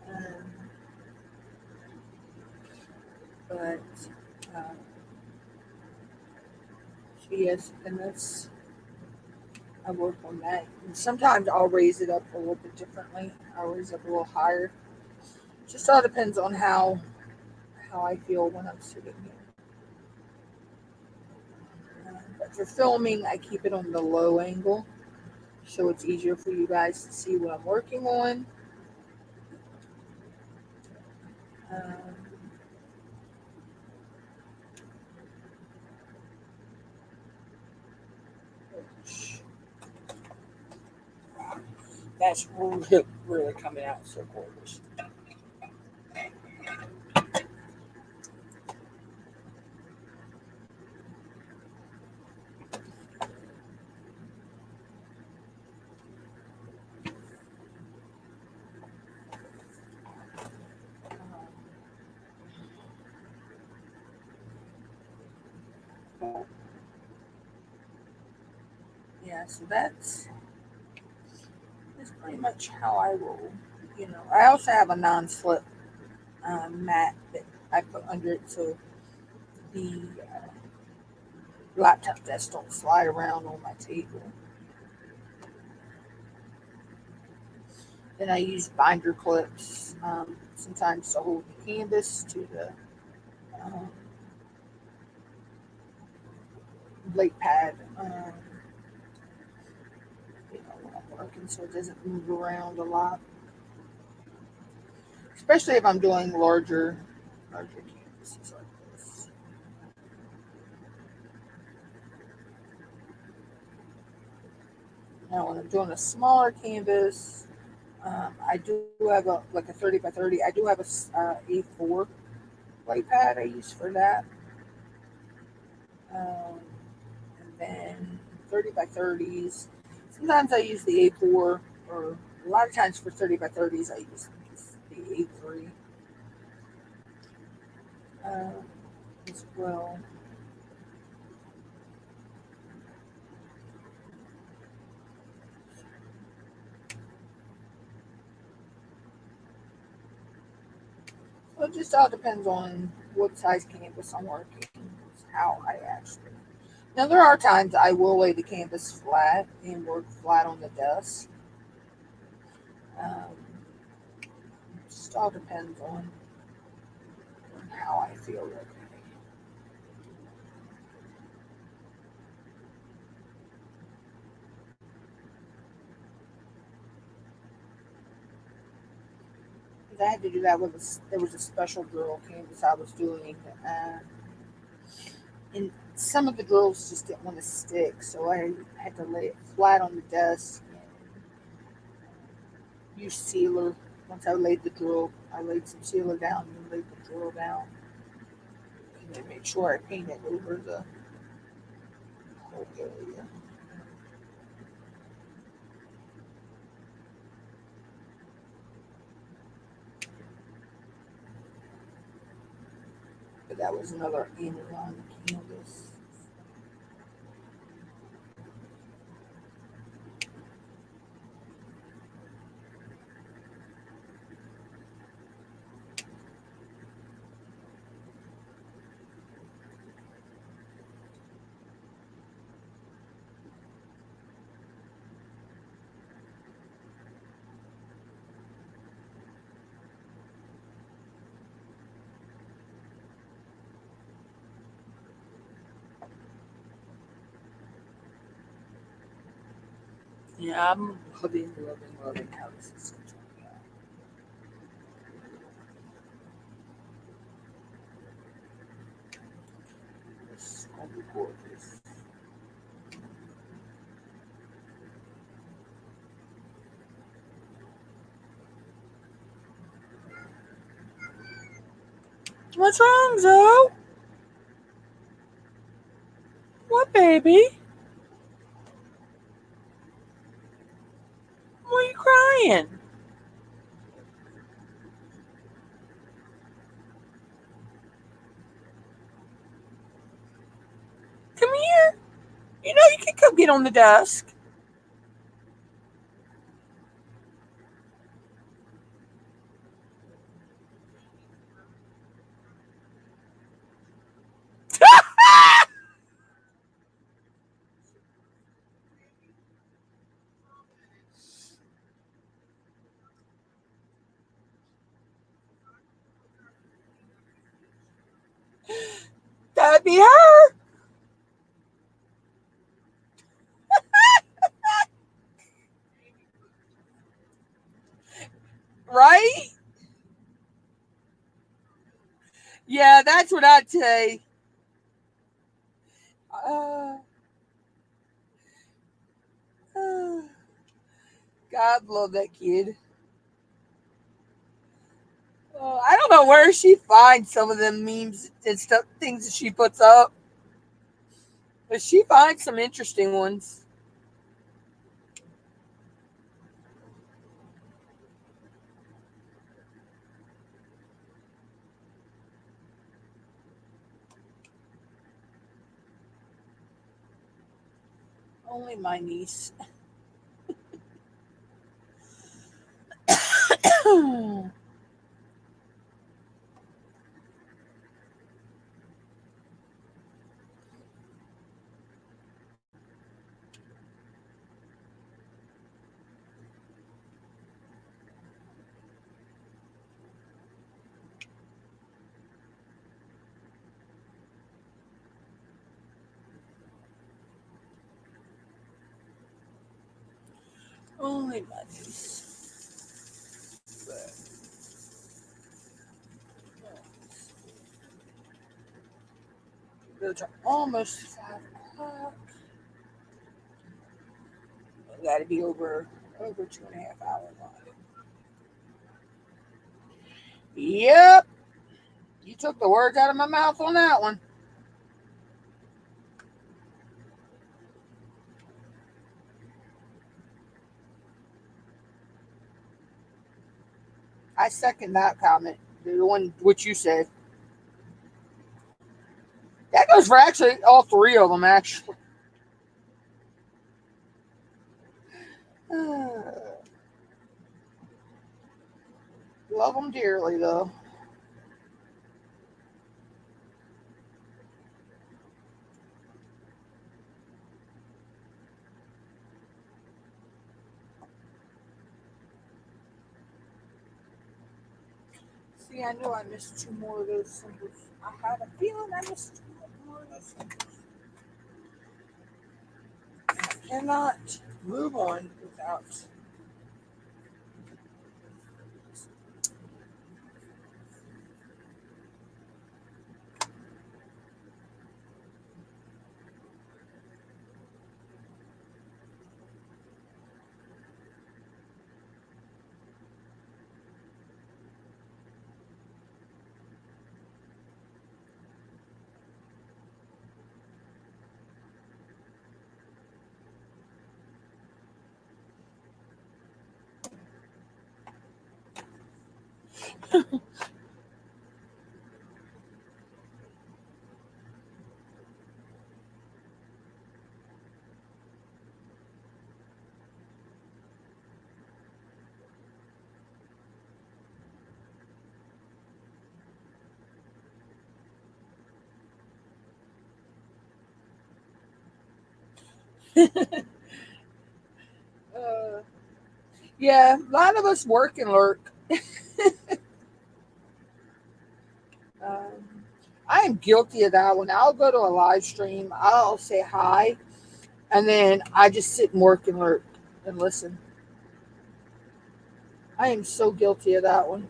Um, but um, so yes, and that's I work on that. And sometimes I'll raise it up a little bit differently. I'll raise it up a little higher. Just all depends on how I feel when I'm sitting here. But for filming, I keep it on the low angle, so it's easier for you guys to see what I'm working on. Um, that's really coming out so gorgeous. Yeah, so that's That's pretty much how I roll. I also have a non-slip mat that I put under it so the laptop desk don't slide around on my table. Then I use binder clips sometimes to hold the canvas to the um, blade pad. When I'm working, so it doesn't move around a lot. Especially if I'm doing larger canvases like this. Now, when I'm doing a smaller canvas, I do have a 30 by 30. I do have A4 white pad I use for that. Um, and then 30 by 30s. Sometimes I use the A4, or a lot of times for 30 by 30s, I use the A3 um, as well. So it just all depends on what size canvas I'm working, how I actually. Now, there are times I will lay the canvas flat and work flat on the desk. Um, it just all depends on how I feel that day. Because I had to do that there was a special drill canvas I was doing, and some of the drills just didn't want to stick, so I had to lay it flat on the desk and use sealer. Once I laid the drill, I laid some sealer down and laid the drill down, and then made sure I painted over the whole area. But that was another Amazon canvas. Yeah, I'm loving how this is turning out. This is gonna be gorgeous. What's wrong, Zoe? What, baby? Why are you crying? Come here. You can come get on the desk. That'd be her, right? Yeah, that's what I'd say. Uh, uh, God love that kid. I don't know where she finds some of them memes and stuff, things that she puts up, but she finds some interesting ones. Only my niece. Only Mondays. But it's almost 5 o'clock. Got to be over 2.5 hours on it. Yep, you took the words out of my mouth on that one. I second that comment. The one which you said. That goes for actually all three of them. Actually, love them dearly though. See, I know I missed two more of those symbols. I had a feeling I missed two more of those symbols. I cannot move on without. uh, yeah, a lot of us work and lurk. Um, I am guilty of that one. I'll go to a live stream, I'll say hi, and then I just sit and work and lurk and listen. I am so guilty of that one.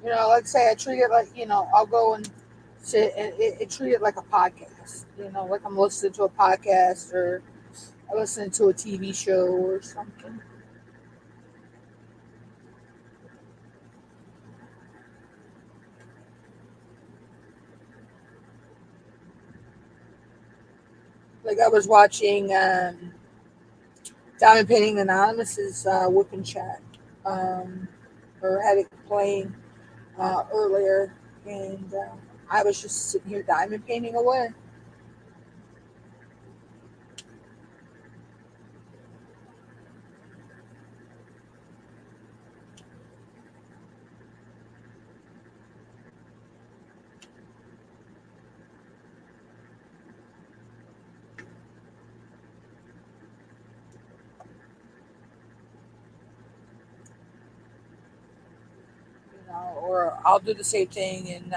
Like say I treat it like, I'll go and sit and treat it like a podcast. Like I'm listening to a podcast or I listen to a TV show or something. Like I was watching Diamond Painting Anonymous's Whip and Chat, um, or had it playing earlier, and I was just sitting here diamond painting away. Or I'll do the same thing, and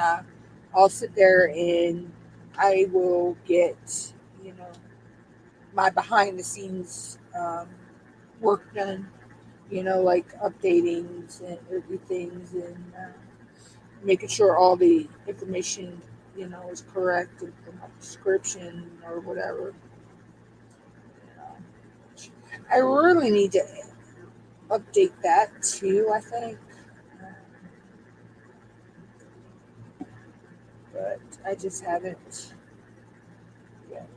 I'll sit there and I will get, you know, my behind the scenes work done, like updating and everything, and making sure all the information, is correct in my description or whatever. You I really need to update that too, I think. Um, but I just haven't yet.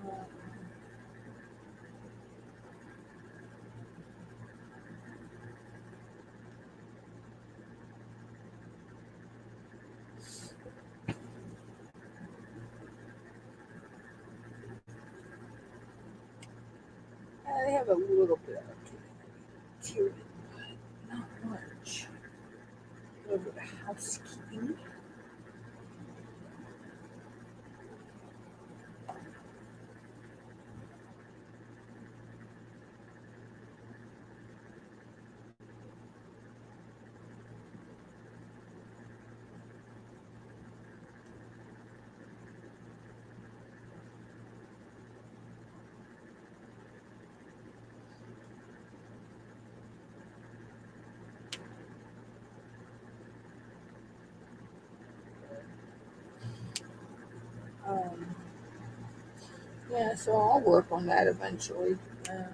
Um, have a little bit of Curated, but not much. Over to housekeeping. Um, yeah, so I'll work on that eventually. I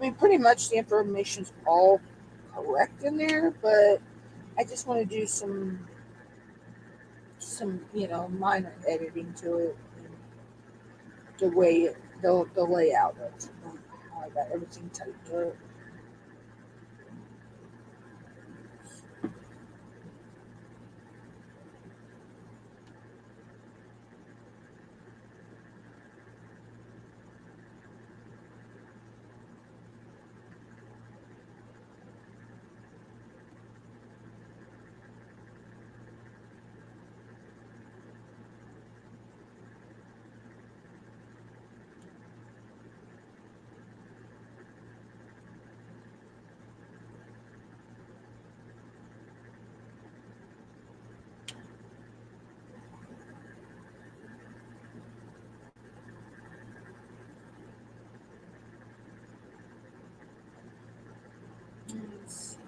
mean, pretty much the information's all correct in there, but I just want to do some minor editing to it, and the way the layout of it, how I got everything typed up. Yes,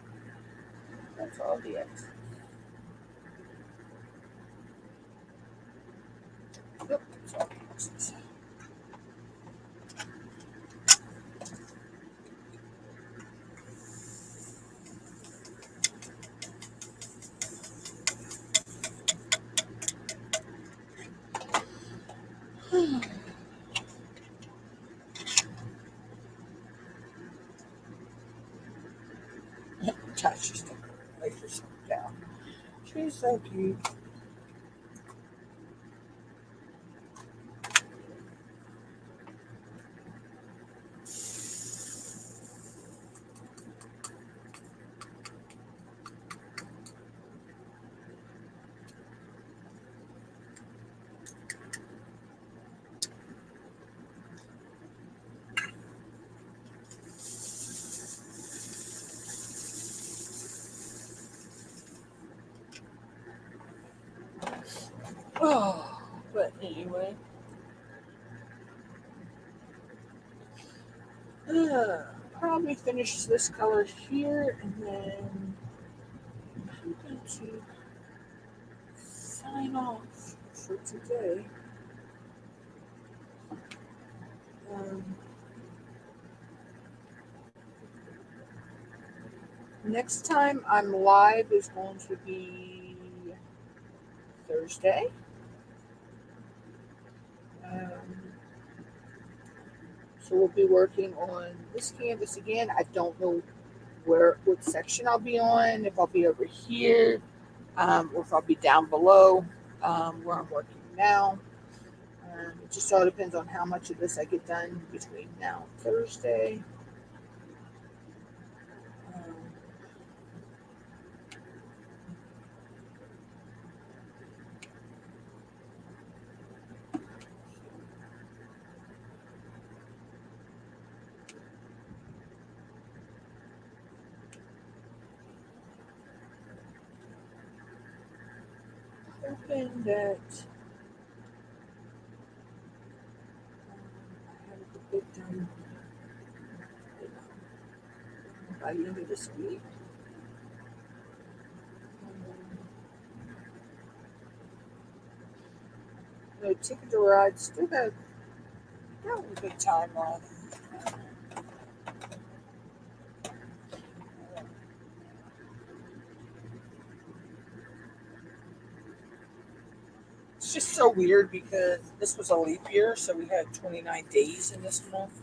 that's all the X. Yep, that's all the X's. Gosh, she's taking lay herself down. She's so cute. Oh, but anyway, probably finish this color here, and then I'm going to sign off for today. Um, Next time I'm live is going to be Thursday. Um, so we'll be working on this canvas again. I don't know what section I'll be on, if I'll be over here, or if I'll be down below where I'm working now. It just all depends on how much of this I get done between now and Thursday. Um, Hoping that I have a bit done by the end of this week. No Ticket to Ride, still got a good time on. It's just so weird because this was a leap year, so we had 29 days in this month.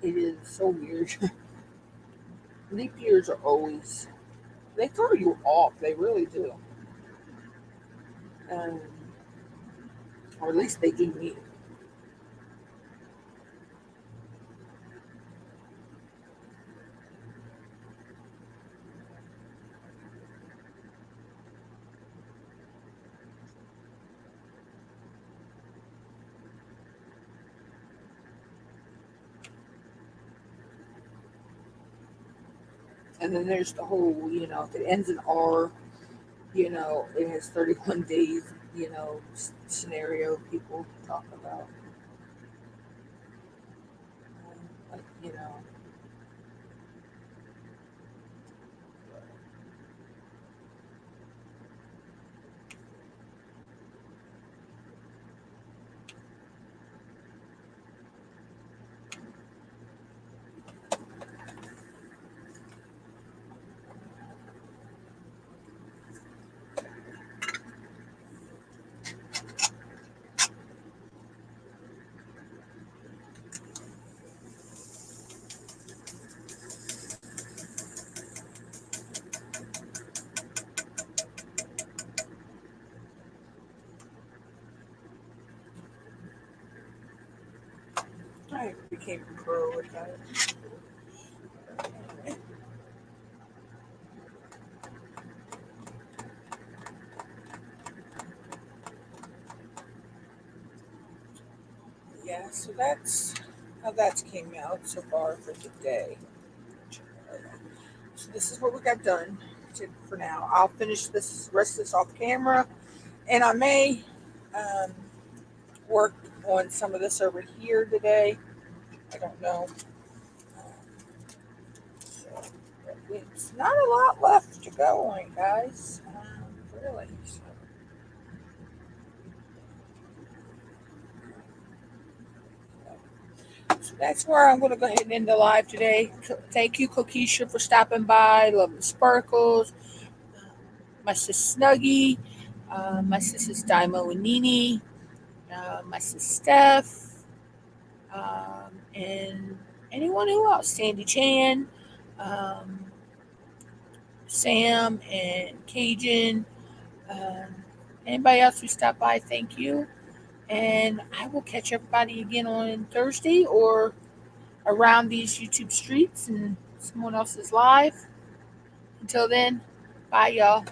It is so weird. Leap years are always, they throw you off. They really do. Um, or at least they do me. And then there's the whole, if it ends in R, it has 31 days, scenario people talk about. Like, I became a pro with that. Yeah, so that's how that's came out so far for today. So this is what we got done for now. I'll finish this rest of this off camera, and I may um, work on some of this over here today. I don't know. So, it's not a lot left to go on, guys. Really. So that's where I'm going to go ahead and end the live today. Thank you, Kokisha, for stopping by. Love the sparkles. My sis Snuggie. My sisters Daimo and Nini. My sis Steph. And anyone who else. Sandy Chan. Um, Sam and Cajun. Um, Anybody else who stopped by, thank you. And I will catch everybody again on Thursday or around these YouTube streets and someone else's live. Until then, bye, y'all.